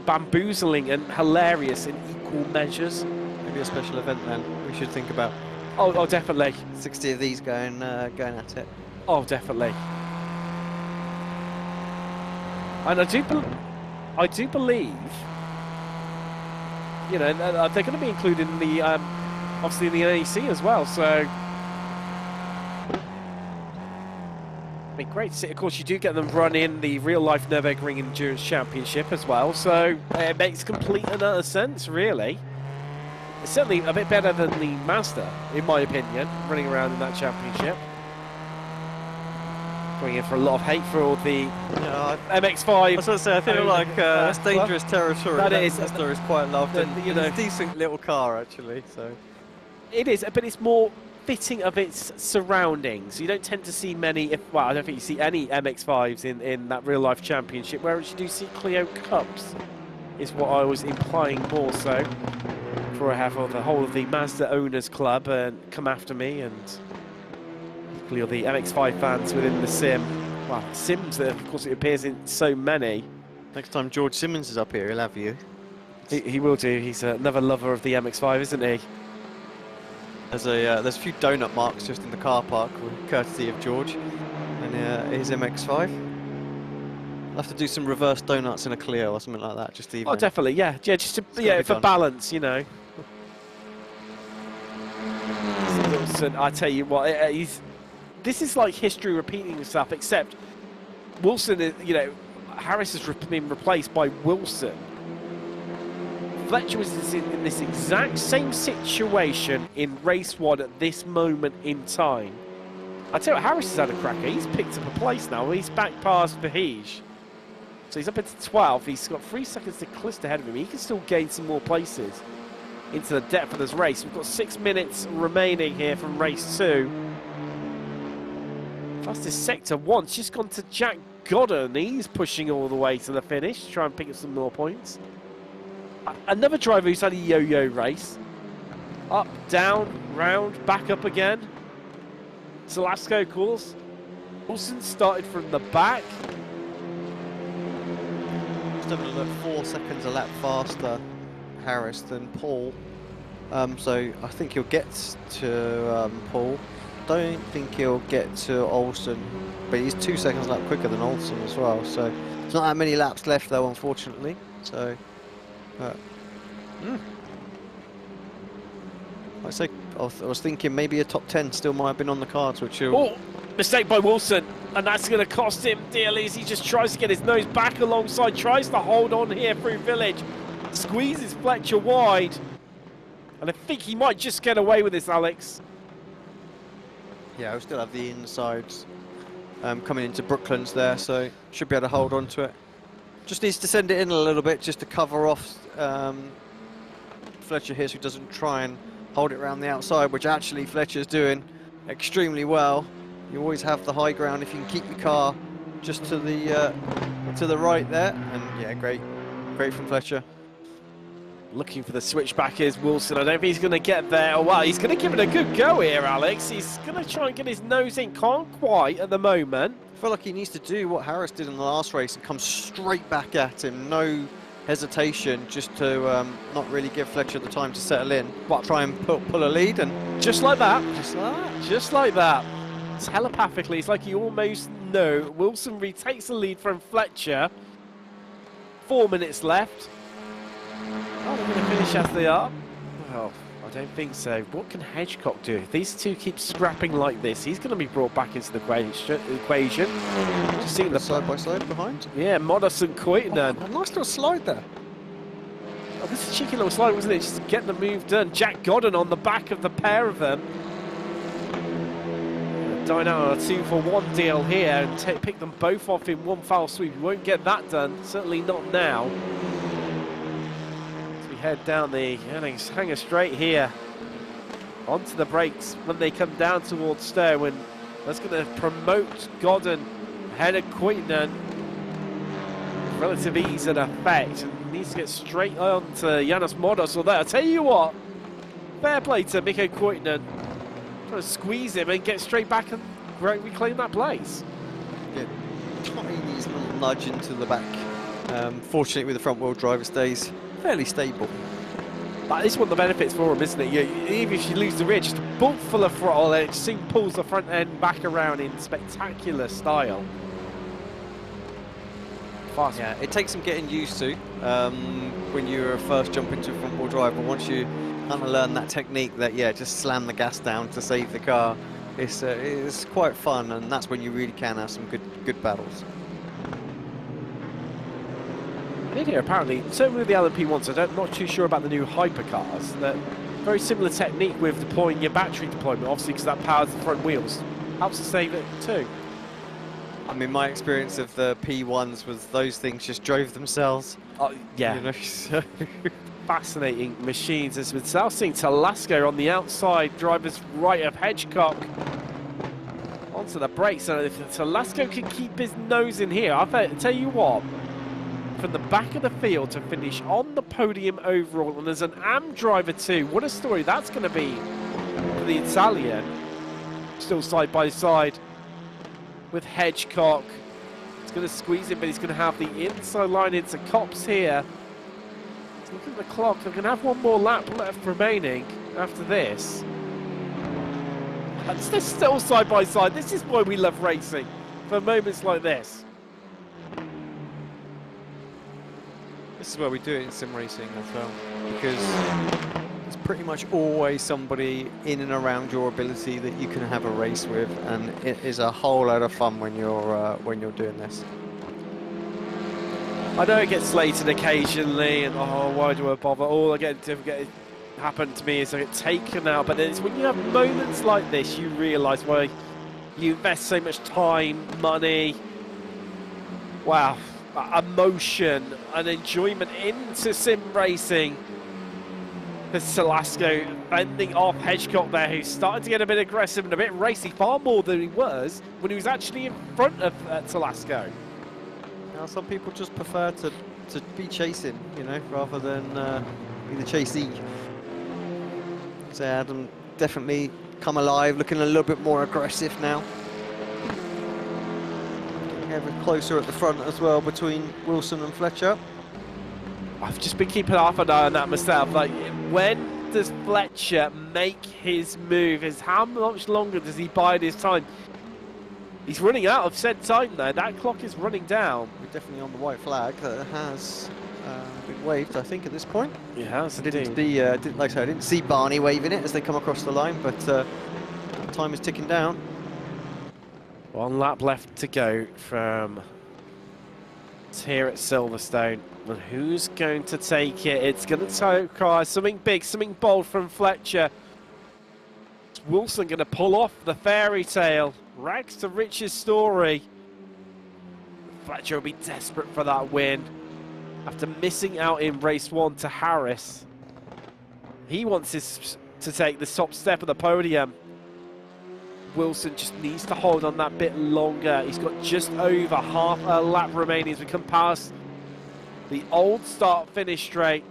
bamboozling and hilarious in equal measures. Maybe a special event then. We should think about. Oh, definitely. 60 of these going at it. Oh, definitely. And I do believe, you know, they're going to be included in the, obviously in the NEC as well, so... I mean, great to see. Of course, you do get them run in the real-life Nürburgring Endurance Championship as well, so it makes complete and utter sense, really. It's certainly a bit better than the Mazda, in my opinion, running around in that championship. Going in for a lot of hate for all the MX-5. I was going to say, I feel like that's dangerous territory. That is. Mazda is quite loved, and you know, it's a decent little car, actually. So it is, but it's more fitting of its surroundings. You don't tend to see many, well, I don't think you see any MX-5s in that real-life championship, whereas you do see Clio Cups, is what I was implying more so. Before I have the whole of the Mazda Owners Club come after me, and equally all the MX-5 fans within the sim. Well, sims that, of course, it appears in so many. next time George Simmons is up here, he'll have you. He will do. He's another lover of the MX-5, isn't he? There's a few donut marks just in the car park, courtesy of George, and his MX-5. I'll have to do some reverse donuts in a Clio or something like that, just to even... Oh, definitely, yeah, just to, for balance, you know. Wilson, I tell you what, this is like history repeating itself, except Wilson, you know, Harris has been replaced by Wilson. Fletcher was in this exact same situation in race 1 at this moment in time. I tell you what, Harris has had a cracker. He's picked up a place now. He's back past Vahij. So he's up into 12. He's got 3 seconds to cluster ahead of him. He can still gain some more places into the depth of this race. We've got 6 minutes remaining here from race 2. Fastest sector once just gone to Jack Godden. He's pushing all the way to the finish to try and pick up some more points. Another driver who's had a yo-yo race. Up, down, round, back up again. Salasco course. Wilson started from the back. Just having a look, 4 seconds a lap faster, Harris, than Paul. So I think he'll get to Paul. Don't think he'll get to Olsen, but he's 2 seconds a lap quicker than Olsen as well. So there's not that many laps left though, unfortunately. So. I was thinking maybe a top 10 still might have been on the cards, which oh, mistake by Wilson, and that's going to cost him dearly as he just tries to get his nose back alongside, tries to hold on here through Village, squeezes Fletcher wide, and I think he might just get away with this, Alex. Yeah, we'll still have the insides coming into Brooklands there, so should be able to hold on to it. Just needs to send it in a little bit just to cover off Fletcher here, so he doesn't try and hold it around the outside, which actually Fletcher's doing extremely well. You always have the high ground if you can keep your car just to the right there, and yeah, great from Fletcher. Looking for the switchback is Wilson. I don't think he's going to get there. Oh, well, he's going to give it a good go here, Alex. He's going to try and get his nose in. Can't quite at the moment. I feel like he needs to do what Harris did in the last race and come straight back at him. No hesitation, just to not really give Fletcher the time to settle in. But try and pull a lead, and just like that. Just like that. Just like that. Telepathically, it's like you almost know. Wilson retakes the lead from Fletcher. 4 minutes left. Oh, they're going to finish as they are? Well, I don't think so. What can Hedgecock do? If these two keep scrapping like this, he's going to be brought back into the equation. Just seeing the side by side behind. Yeah, Modus and Coyton. A nice little slide there. Oh, this is a cheeky little slide, wasn't it? Just to get the move done. Jack Godden on the back of the pair of them. Dine out on a 2-for-1 deal here and pick them both off in one foul sweep. You won't get that done, certainly not now. Head down the hanger straight here onto the brakes when they come down towards Stowe, and that's going to promote Godden ahead of Coyton. Relative ease and effect, and needs to get straight on to Janis Modos. Although I tell you what, fair play to Mikko Coyton, trying to squeeze him and get straight back and reclaim that place. Yeah, tiny little nudge into the back. Fortunately, with the front wheel drive, it stays fairly stable. That is one of the benefits for him, isn't it? Even if you lose the rear, just a bolt full of throttle, and it soon pulls the front end back around in spectacular style. fast. Yeah, it takes some getting used to when you first jump into front-wheel drive, but once you kind of learn that technique that, yeah, just slam the gas down to save the car, it's quite fun, and that's when you really can have some good battles. In here, apparently, certainly with the LMP1s, I'm not too sure about the new hypercars. That very similar technique with deploying your battery deployment, obviously, because that powers the front wheels. Helps to save it too. I mean, my experience of the P1s was those things just drove themselves. Yeah. You know, so Fascinating machines. As we're now seeing Talasco on the outside, drivers right of Hedgecock onto the brakes. And if Talasco can keep his nose in here, I tell you what, from the back of the field to finish on the podium overall, and as an AM driver too, what a story that's going to be for the Italian. Still side by side with Hedgecock. He's going to squeeze in, but he's going to have the inside line into Cops here. Let's look at the clock. They're going to have one more lap left remaining after this. And they're still side by side. This is why we love racing, for moments like this. this is where we do it in sim racing as well, because there's pretty much always somebody in and around your ability that you can have a race with, and it is a whole lot of fun when you're doing this. I know it gets slated occasionally, and oh, why do I bother? All I get happen to me is I get taken out. But it's when you have moments like this, you realise why you invest so much time, money, wow, emotion and enjoyment into sim racing. There's Talasco fending off Hedgecock there, who's starting to get a bit aggressive and a bit racy, far more than he was when he was actually in front of Talasco. Now, some people just prefer to be chasing, you know, rather than be the chasee. So Adam definitely come alive, looking a little bit more aggressive now. Getting ever closer at the front as well between Wilson and Fletcher. I've just been keeping half an eye on that myself. Like, when does Fletcher make his move? How much longer does he bide his time? He's running out of said time though. That clock is running down. We're definitely on the white flag that has been waved, I think, at this point. It has. Like I said, I didn't see Barney waving it as they come across the line, but time is ticking down. One lap left to go from here at Silverstone. And who's going to take it? It's going to require something big, something bold from Fletcher. Is Wilson going to pull off the fairy tale? Rags to riches story. Fletcher will be desperate for that win after missing out in race 1 to Harris. He wants to take the top step of the podium. Wilson just needs to hold on that bit longer. He's got just over half a lap remaining as we come past the old start-finish straight.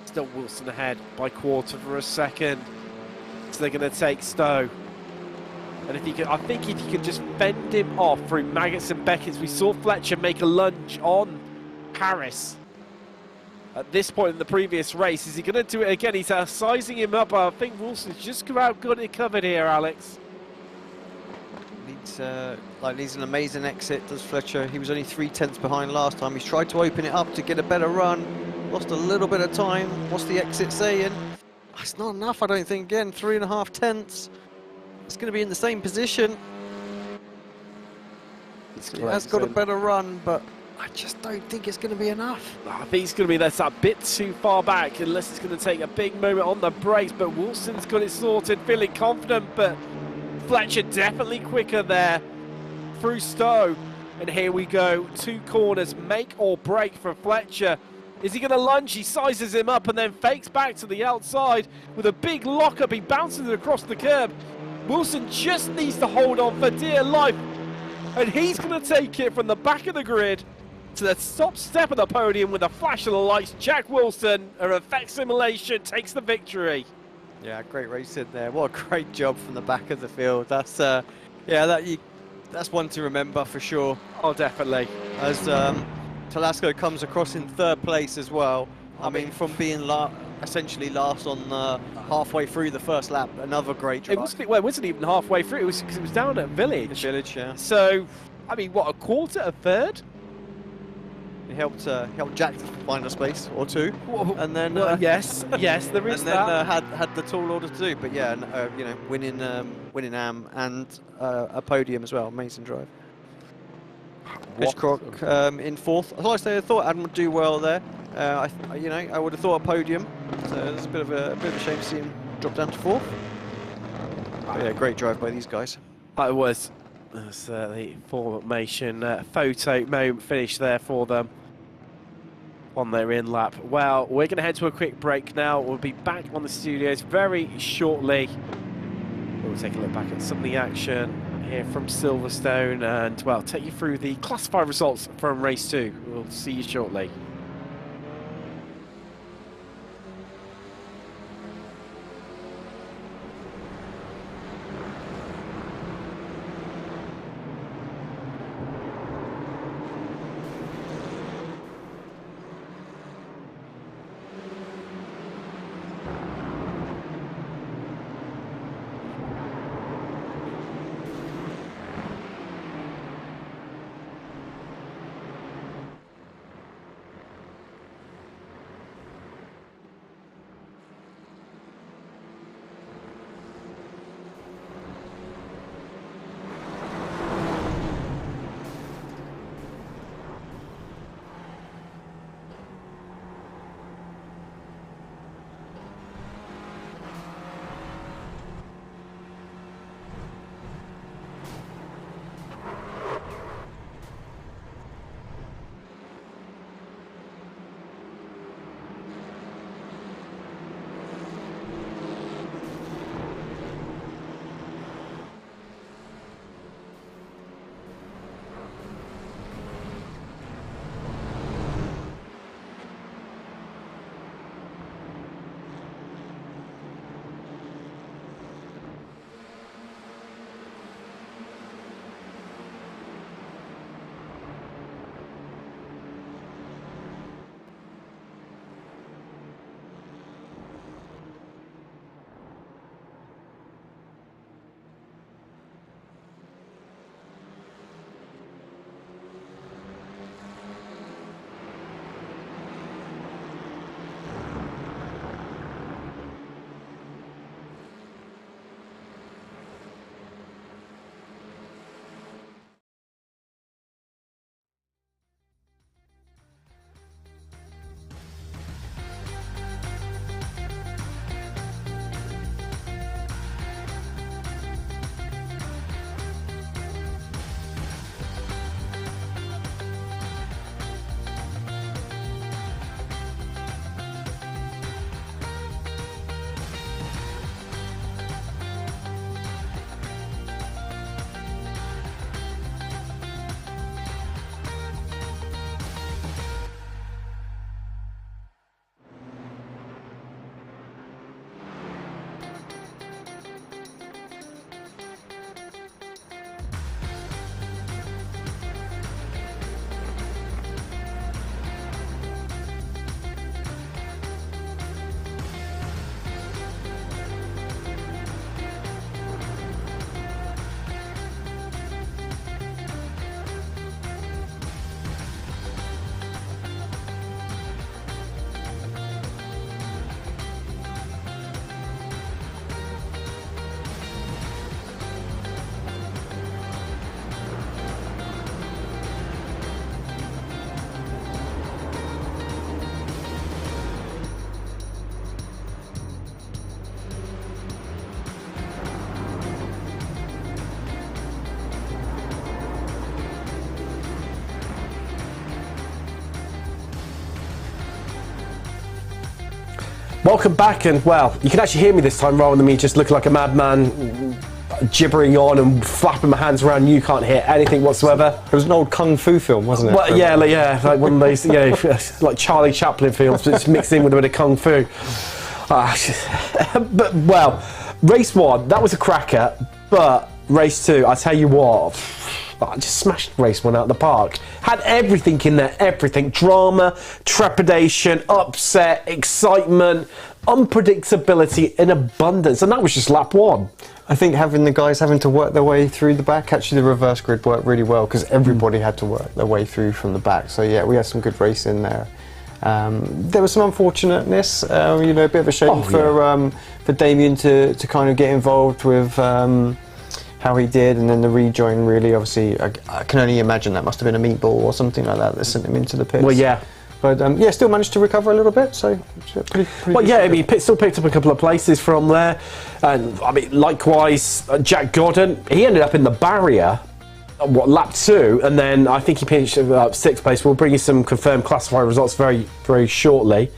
Still Wilson ahead by quarter of a second. So they're going to take Stowe. And if he can, I think if you can just fend him off through Maggots and Beckett's. We saw Fletcher make a lunge on Harris at this point in the previous race. Is he going to do it again? He's sizing him up. I think Wilson's just about got it covered here, Alex. Needs an amazing exit, does Fletcher. He was only 3/10 behind last time. He's tried to open it up to get a better run. Lost a little bit of time. What's the exit saying? It's not enough, I don't think. Again, 3.5 tenths. It's going to be in the same position. He has got a better run, but I just don't think it's going to be enough. I think it's going to be that's a bit too far back, unless it's going to take a big moment on the brakes. But Wilson's got it sorted, feeling confident. But Fletcher definitely quicker there through Stowe. And here we go, 2 corners, make or break for Fletcher. Is he going to lunge? He sizes him up and then fakes back to the outside with a big lockup. He bounces it across the curb. Wilson just needs to hold on for dear life. And he's going to take it from the back of the grid to the top step of the podium with a flash of the lights. Jack Wilson, a effect simulation, takes the victory. Yeah, great racing there. What a great job from the back of the field. That's that's one to remember for sure. Oh, definitely. As Talasco comes across in 3rd place as well. I mean, from being essentially last on halfway through the first lap, another great drive. It wasn't even halfway through. It was because it was down at Village. Village, yeah. So I mean, what, a quarter, a third? He helped Jack to find a space or two, and then yes, there is and that. then had the tall order to do. But yeah, you know, winning AM and a podium as well. Amazing drive. Hitchcock in fourth. I thought Adam would do well there. You know, I would have thought a podium. So it's a bit of a shame to see him drop down to fourth. But yeah, great drive by these guys. It was the formation photo moment finish there for them on their in lap. Well, we're going to head to a quick break now. We'll be back on the studios very shortly. We'll take a look back at some of the action here from Silverstone and, well, take you through the classified results from race 2. We'll see you shortly. Welcome back, and well, you can actually hear me this time rather than me just looking like a madman, gibbering on and flapping my hands around. You can't hear anything whatsoever. It was an old kung fu film, wasn't it? Well, yeah, like one of those, like Charlie Chaplin films, but it's mixed in with a bit of kung fu. But well, race 1, that was a cracker, but race 2, I tell you what, just smashed race one out of the park. Had everything in there, everything. Drama, trepidation, upset, excitement, unpredictability in abundance. And that was just lap one. I think having the guys having to work their way through the back, actually the reverse grid worked really well because everybody had to work their way through from the back. So yeah, we had some good racing there. There was some unfortunateness, you know, a bit of a shame for Damien to kind of get involved with how he did, and then the rejoin really, obviously, I can only imagine that must have been a meatball or something like that sent him into the pits. Well, yeah. But yeah, still managed to recover a little bit, so pretty well, yeah, I mean, still picked up a couple of places from there. And, I mean, likewise, Jack Gordon, he ended up in the barrier, lap 2, and then I think he finished up 6th place. We'll bring you some confirmed classified results very, very shortly.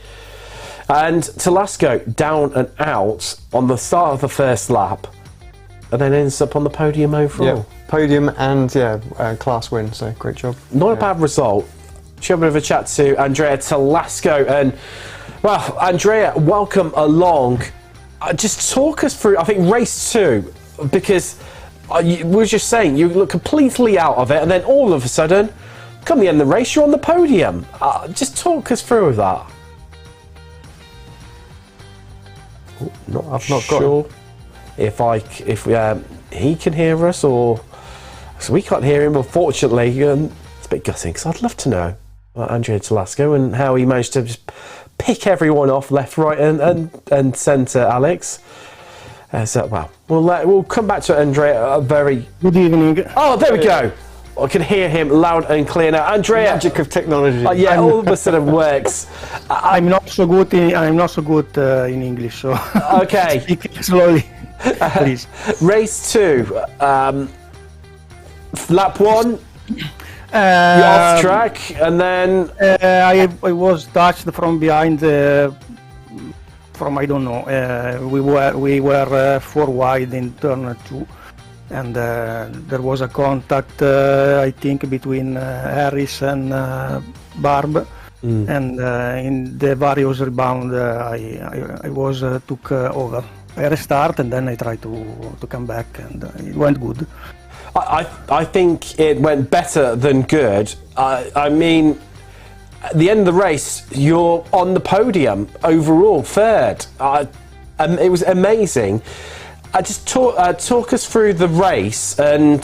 And Telasco down and out on the start of the first lap, and then ends up on the podium overall. Yeah, podium and, class win, so great job. Not a bad result. Should have a bit of a chat to Andrea Telasco, and well, Andrea, welcome along. Just talk us through, I think, race 2, because we were just saying you look completely out of it, and then all of a sudden, come the end of the race, you're on the podium. Just talk us through that. I've not sure if he can hear us, or so we can't hear him, unfortunately. It's a bit gutting because I'd love to know about Andrea Telasco and how he managed to just pick everyone off left, right, and centre. Alex. So well, we'll come back to Andrea. Very good evening. Oh, there we go. I can hear him loud and clear now. Andrea, magic of technology. Yeah, all of a sudden works. I'm not so good. I'm not so good in English, so okay. Speak slowly, please. Race 2, lap 1. You're off track, and then I was touched from behind. From I don't know. We were 4 wide in turn 2. And there was a contact, I think, between Harris and Barb, and in the various rebound, I was took over. I restart and then I tried to come back, and it went good. I think it went better than good. I mean, at the end of the race, you're on the podium overall, 3rd. It was amazing. Just talk us through the race and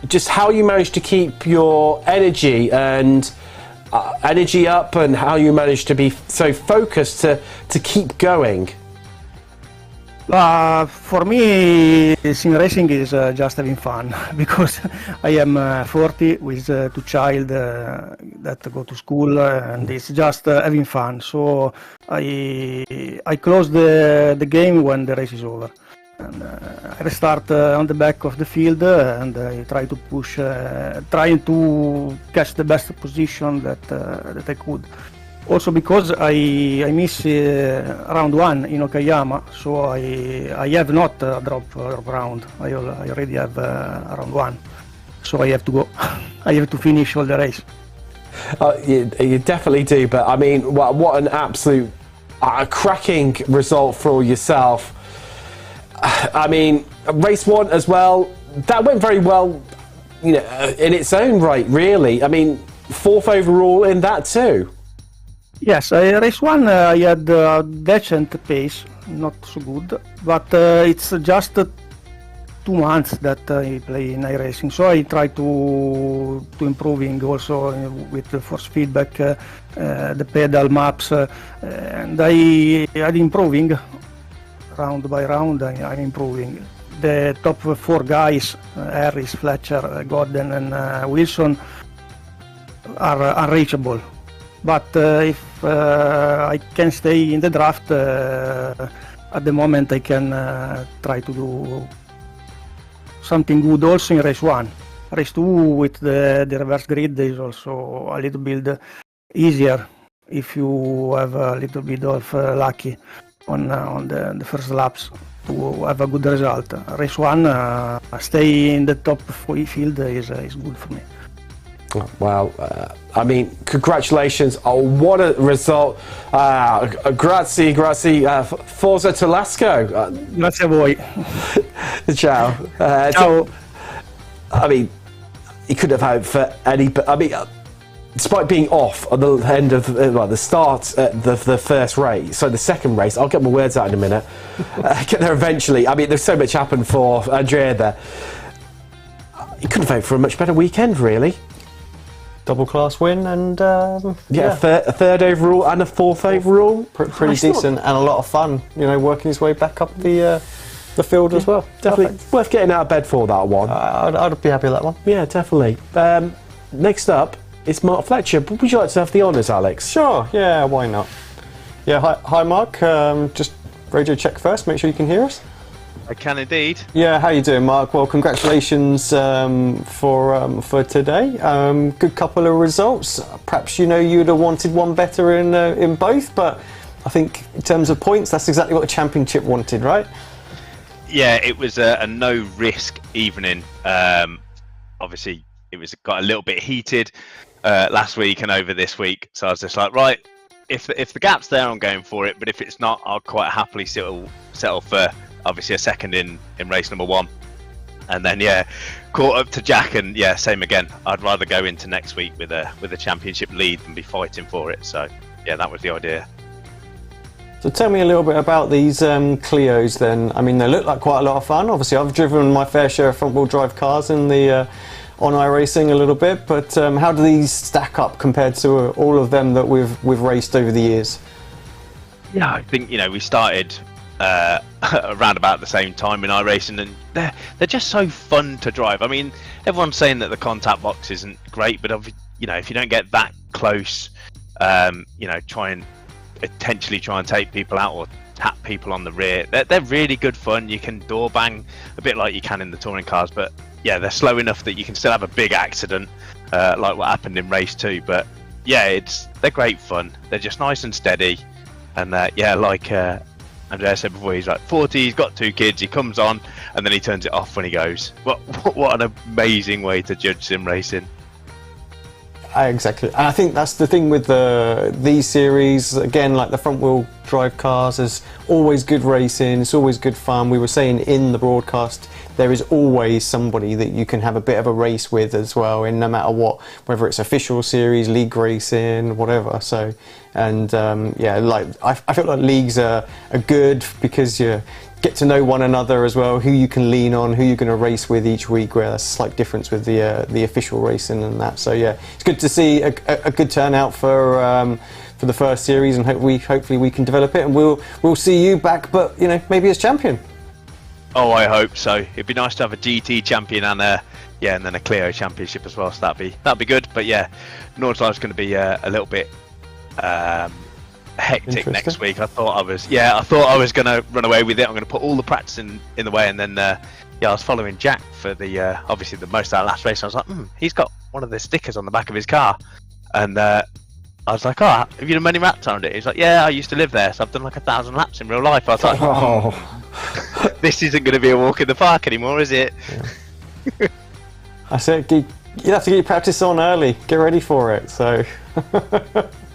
just how you managed to keep your energy up, and how you managed to be so focused to keep going. For me, sim racing is just having fun because I am 40 with 2 children that go to school, and it's just having fun. So I close the game when the race is over. And I restart on the back of the field, and I try to push, trying to catch the best position that I could. Also because I miss round 1 in Okayama, so I have not a drop round. I already have round 1, so I have to go. I have to finish all the race. You definitely do, but I mean, what an absolute cracking result for yourself. I mean, race 1 as well, that went very well, you know, in its own right, really. I mean, 4th overall in that too. Yes, race 1 I had a decent pace, not so good, but it's just 2 months that I play in iRacing, so I try to improving also with the force feedback, the pedal maps, and I'm improving. Round by round, I'm improving. The top 4 guys, Harris, Fletcher, Gordon, and Wilson, are unreachable. But if I can stay in the draft, at the moment I can try to do something good also in race 1. Race 2 with the reverse grid is also a little bit easier if you have a little bit of lucky on the first laps to have a good result. Race 1, stay in the top field is good for me. Wow, I mean, congratulations. Oh, what a result. Grazie, Forza Telasco. Grazie a voi. Ciao. Ciao. I mean, he couldn't have hoped for any. But I mean, despite being off at the end of the start at the first race, so the second race, I'll get my words out in a minute. Get there eventually. I mean, there's so much happened for Andrea there. He couldn't have hoped for a much better weekend, really. Double class win and a third overall and a fourth overall. Pretty decent and a lot of fun. You know, working his way back up the field as well. Definitely worth getting out of bed for that one. I'd be happy with that one. Yeah, definitely. Next up, it's Mark Fletcher. Would you like to have the honours, Alex? Sure, yeah, why not? Yeah, hi Mark. Just radio check first, make sure you can hear us. I can indeed. Yeah, how you doing, Mark? Well, congratulations for today. Good couple of results. Perhaps you'd have wanted one better in both, but I think in terms of points, that's exactly what the championship wanted, right? Yeah, it was a no-risk evening. Obviously, it got a little bit heated last week and over this week, so I was just like, right, if the gap's there, I'm going for it, but if it's not, I'll quite happily settle for obviously a second in race number 1. And then caught up to Jack, and same again. I'd rather go into next week with a championship lead than be fighting for it. So that was the idea. So tell me a little bit about these Clios then. I mean, they look like quite a lot of fun. Obviously, I've driven my fair share of front-wheel drive cars in the on iRacing a little bit, but how do these stack up compared to all of them that we've raced over the years? Yeah, I think we started around about the same time in iRacing, and they're just so fun to drive. I mean, everyone's saying that the contact box isn't great, but if you don't get that close, try and potentially take people out or tap people on the rear. They're really good fun. You can door bang a bit like you can in the touring cars, but they're slow enough that you can still have a big accident like what happened in race 2. But they're great fun. They're just nice and steady, and like Andrea said before, he's like 40, he's got 2 kids, he comes on and then he turns it off when he goes. What an amazing way to judge sim racing. Exactly, and I think that's the thing with these series. Again, like the front-wheel drive cars, there's always good racing. It's always good fun. We were saying in the broadcast, there is always somebody that you can have a bit of a race with as well, in no matter what, whether it's official series, league racing, whatever. So, and I feel like leagues are good because you get to know one another as well, who you can lean on, who you're going to race with each week, where there's a slight difference with the official racing and that. So it's good to see a good turnout for the first series, and hopefully we can develop it, and we'll see you back, but maybe as champion. Oh, I hope so. It'd be nice to have a GT champion and then a Clio championship as well. So that'd be good. But Northline's going to be a little bit hectic next week. I thought I was going to run away with it. I'm going to put all the practice in the way, and then I was following Jack for the obviously the most out of last race. I was like, he's got one of the stickers on the back of his car, and I was like, have you done many laps around it? He's like, I used to live there, so I've done like 1,000 laps in real life. I was like, this isn't going to be a walk in the park anymore, is it? Yeah. I said, you have to get your practice on early. Get ready for it. So.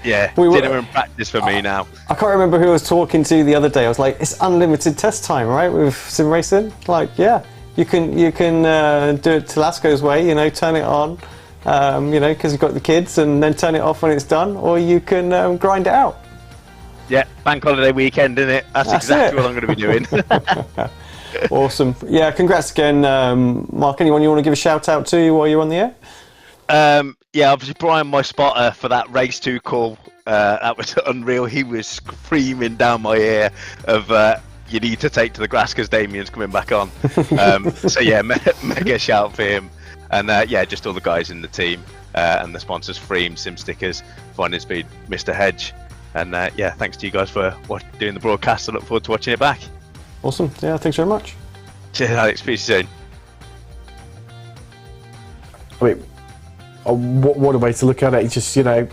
Dinner and practice for me now. I can't remember who I was talking to the other day. I was like, it's unlimited test time, right, with sim racing? Like, you can do it Telasco's way, turn it on, because you've got the kids, and then turn it off when it's done, or you can grind it out. Yeah, bank holiday weekend, isn't it? That's exactly what I'm going to be doing. Awesome. Yeah, congrats again, Mark. Anyone you want to give a shout out to while you're on the air? Obviously Brian, my spotter for that race 2 call, that was unreal. He was screaming down my ear of you need to take to the grass because Damien's coming back on. Mega shout for him, and just all the guys in the team and the sponsors, Freem, Sim Stickers, Finding Speed, Mr. Hedge, and thanks to you guys for doing the broadcast. I look forward to watching it back. Awesome. Yeah, thanks very much. Cheers, Alex. Speak to you soon. I mean, what a way to look at it. It's just, having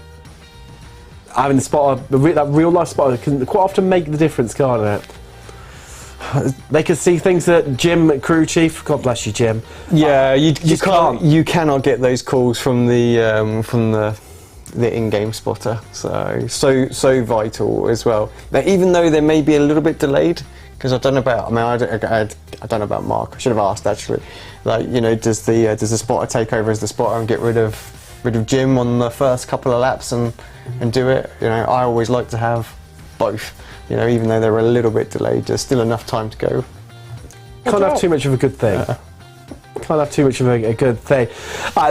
the spotter, that real life spotter can quite often make the difference, can't it? They can see things that Jim, crew chief, God bless you, Jim. Yeah, you cannot get those calls from the in-game spotter. So vital as well. Now, even though they may be a little bit delayed, Because I don't know about. I mean, I don't know about Mark. I should have asked actually. Like, you know, does the spotter take over as the spotter and get rid of Jim on the first couple of laps and do it? You know, I always like to have both. You know, even though they're a little bit delayed, there's still enough time to go. Can't have too much of a good thing. Can't have too much of a good thing.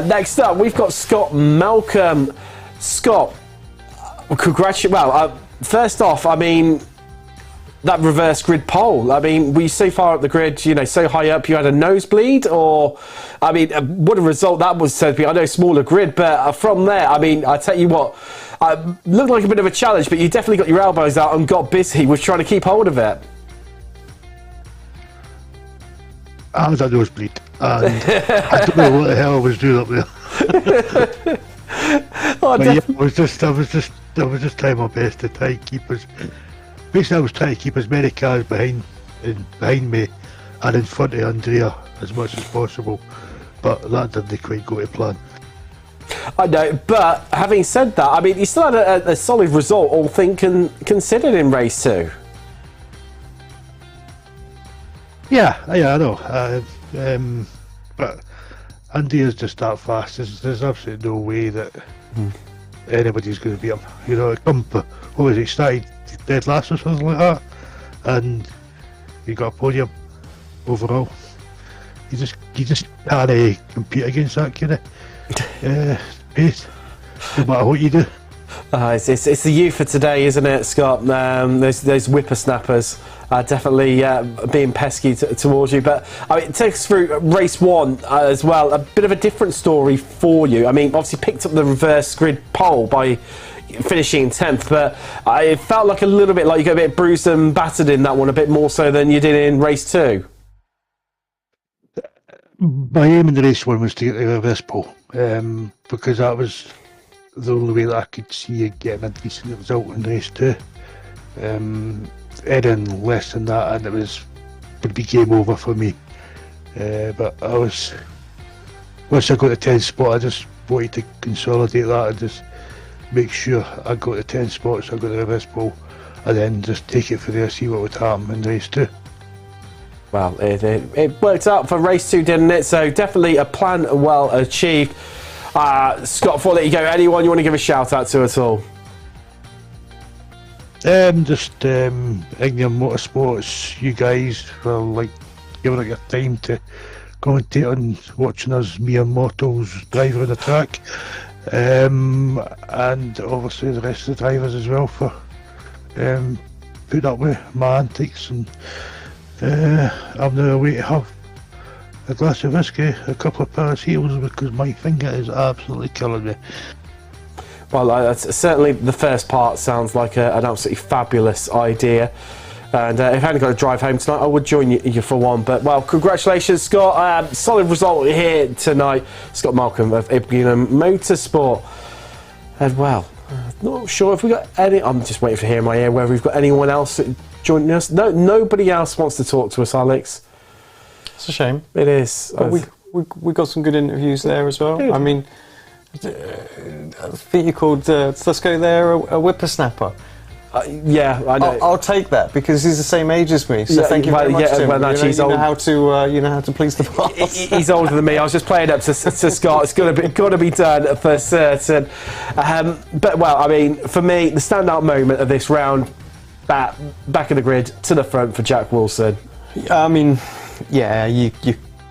Next up, we've got Scott Malcolm. Scott, congratulations. Well, first off, I mean, that reverse grid pole. I mean, were you so far up the grid, you know, so high up you had a nosebleed? Or, I mean, what a result that was said to be. I know smaller grid, but from there, I mean, I tell you what, looked like a bit of a challenge, but you definitely got your elbows out and got busy with trying to keep hold of it. I was a nosebleed, and I don't know what the hell I was doing up there. Oh, but yeah, I was just trying my best to try and keep us. Basically, I was trying to keep as many cars behind me and in front of Andrea as much as possible, but that didn't quite go to plan. I know, but having said that, I mean, you still had a solid result, all things considered, in race 2. Yeah, I know. But Andrea's just that fast. There's absolutely no way that anybody's going to beat him. You know, what was it? Started dead last or something like that, and he got a podium overall. You just can't compete against that kind of pace, no matter what you do. It's the youth for today, isn't it, Scott? Those whippersnappers are definitely being pesky towards you. But I mean, take us through race 1 as well. A bit of a different story for you. I mean, obviously picked up the reverse grid pole by finishing in 10th, but it felt like a little bit like you got a bit bruised and battered in that one, a bit more so than you did in race 2. My aim in the race 1 was to get the reverse pole, because that was the only way that I could see you getting a decent result in race 2. Anything less than that and it would be game over for me. But once I got the 10th spot, I just wanted to consolidate that and just make sure I got the 10th spot, so I got the reverse pole, and then just take it for there, see what would happen in race 2. Well, it worked out for race 2, didn't it? So definitely a plan well achieved. Scott, before I let you go, anyone you want to give a shout out to at all? Ignium Motorsports, you guys for like giving up your time to commentate on watching us mere mortals drive around the track, and obviously the rest of the drivers as well for putting up with my antics. And I'm now away to have a glass of whiskey, a couple of pairs of heels, because my finger is absolutely killing me. Well, certainly the first part sounds like an absolutely fabulous idea. And if I hadn't got to drive home tonight, I would join you for one. But, well, congratulations, Scott. Solid result here tonight. Scott Malcolm of Ibn Motorsport. And, well, not sure if we got any... I'm just waiting to hear in my ear whether we've got anyone else joining us. No, nobody else wants to talk to us, Alex. It's a shame. It is. But we got some good interviews there as well. I mean, I think you called let's go there a whippersnapper. Yeah, I know. I'll take that because he's the same age as me. So thank you very much, Tim. You know how to please the boss. He's older than me. I was just playing up to Scott. It's got to be done for certain. But well, I mean, for me, the standout moment of this round, back of the grid to the front for Jack Wilson. I mean, yeah, you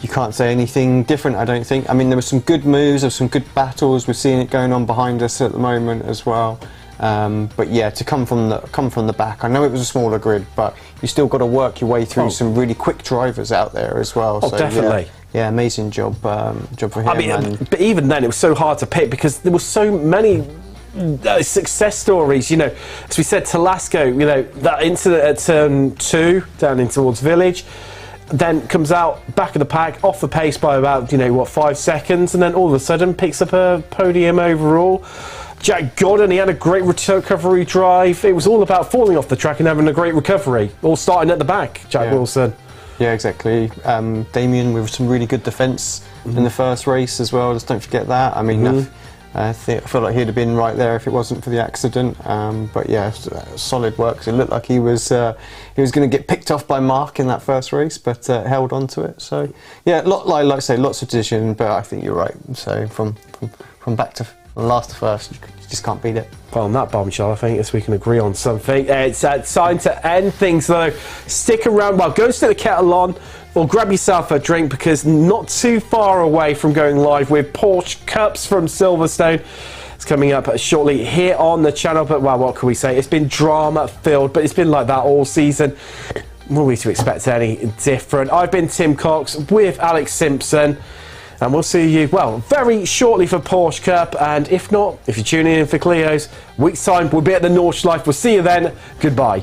can't say anything different, I don't think. I mean, there were some good moves, there were some good battles. We're seeing it going on behind us at the moment as well. But yeah, to come from the back, I know it was a smaller grid, but you still got to work your way through some really quick drivers out there as well. Oh, so, definitely. Yeah, amazing job for him. I mean, but even then, it was so hard to pick because there were so many success stories. You know, as we said, Talasco, you know, that incident at turn 2 down in towards Village, then comes out back of the pack, off the pace by about 5 seconds, and then all of a sudden picks up a podium overall. Jack Godden, he had a great recovery drive. It was all about falling off the track and having a great recovery, all starting at the back. Jack Wilson. Yeah, exactly. Damien with some really good defence in the first race as well. Just don't forget that. I mean, I feel like he'd have been right there if it wasn't for the accident. But yeah, solid work. It looked like he was going to get picked off by Mark in that first race, but held on to it. So yeah, like I say, lots of decision. But I think you're right. So from back to last to first, you just can't beat it. Well, on that bombshell, I think we can agree on something. It's time to end things though. Stick around. Well, go stick the kettle on, or grab yourself a drink, because not too far away from going live with Porsche Cups from Silverstone. It's coming up shortly here on the channel. But well, what can we say? It's been drama filled, but it's been like that all season. What are we to expect any different? I've been Tim Cox with Alex Simpson. And we'll see you, well, very shortly for Porsche Cup. And if not, if you're tuning in for Clio's, week's time, we'll be at the Nordschleife. We'll see you then. Goodbye.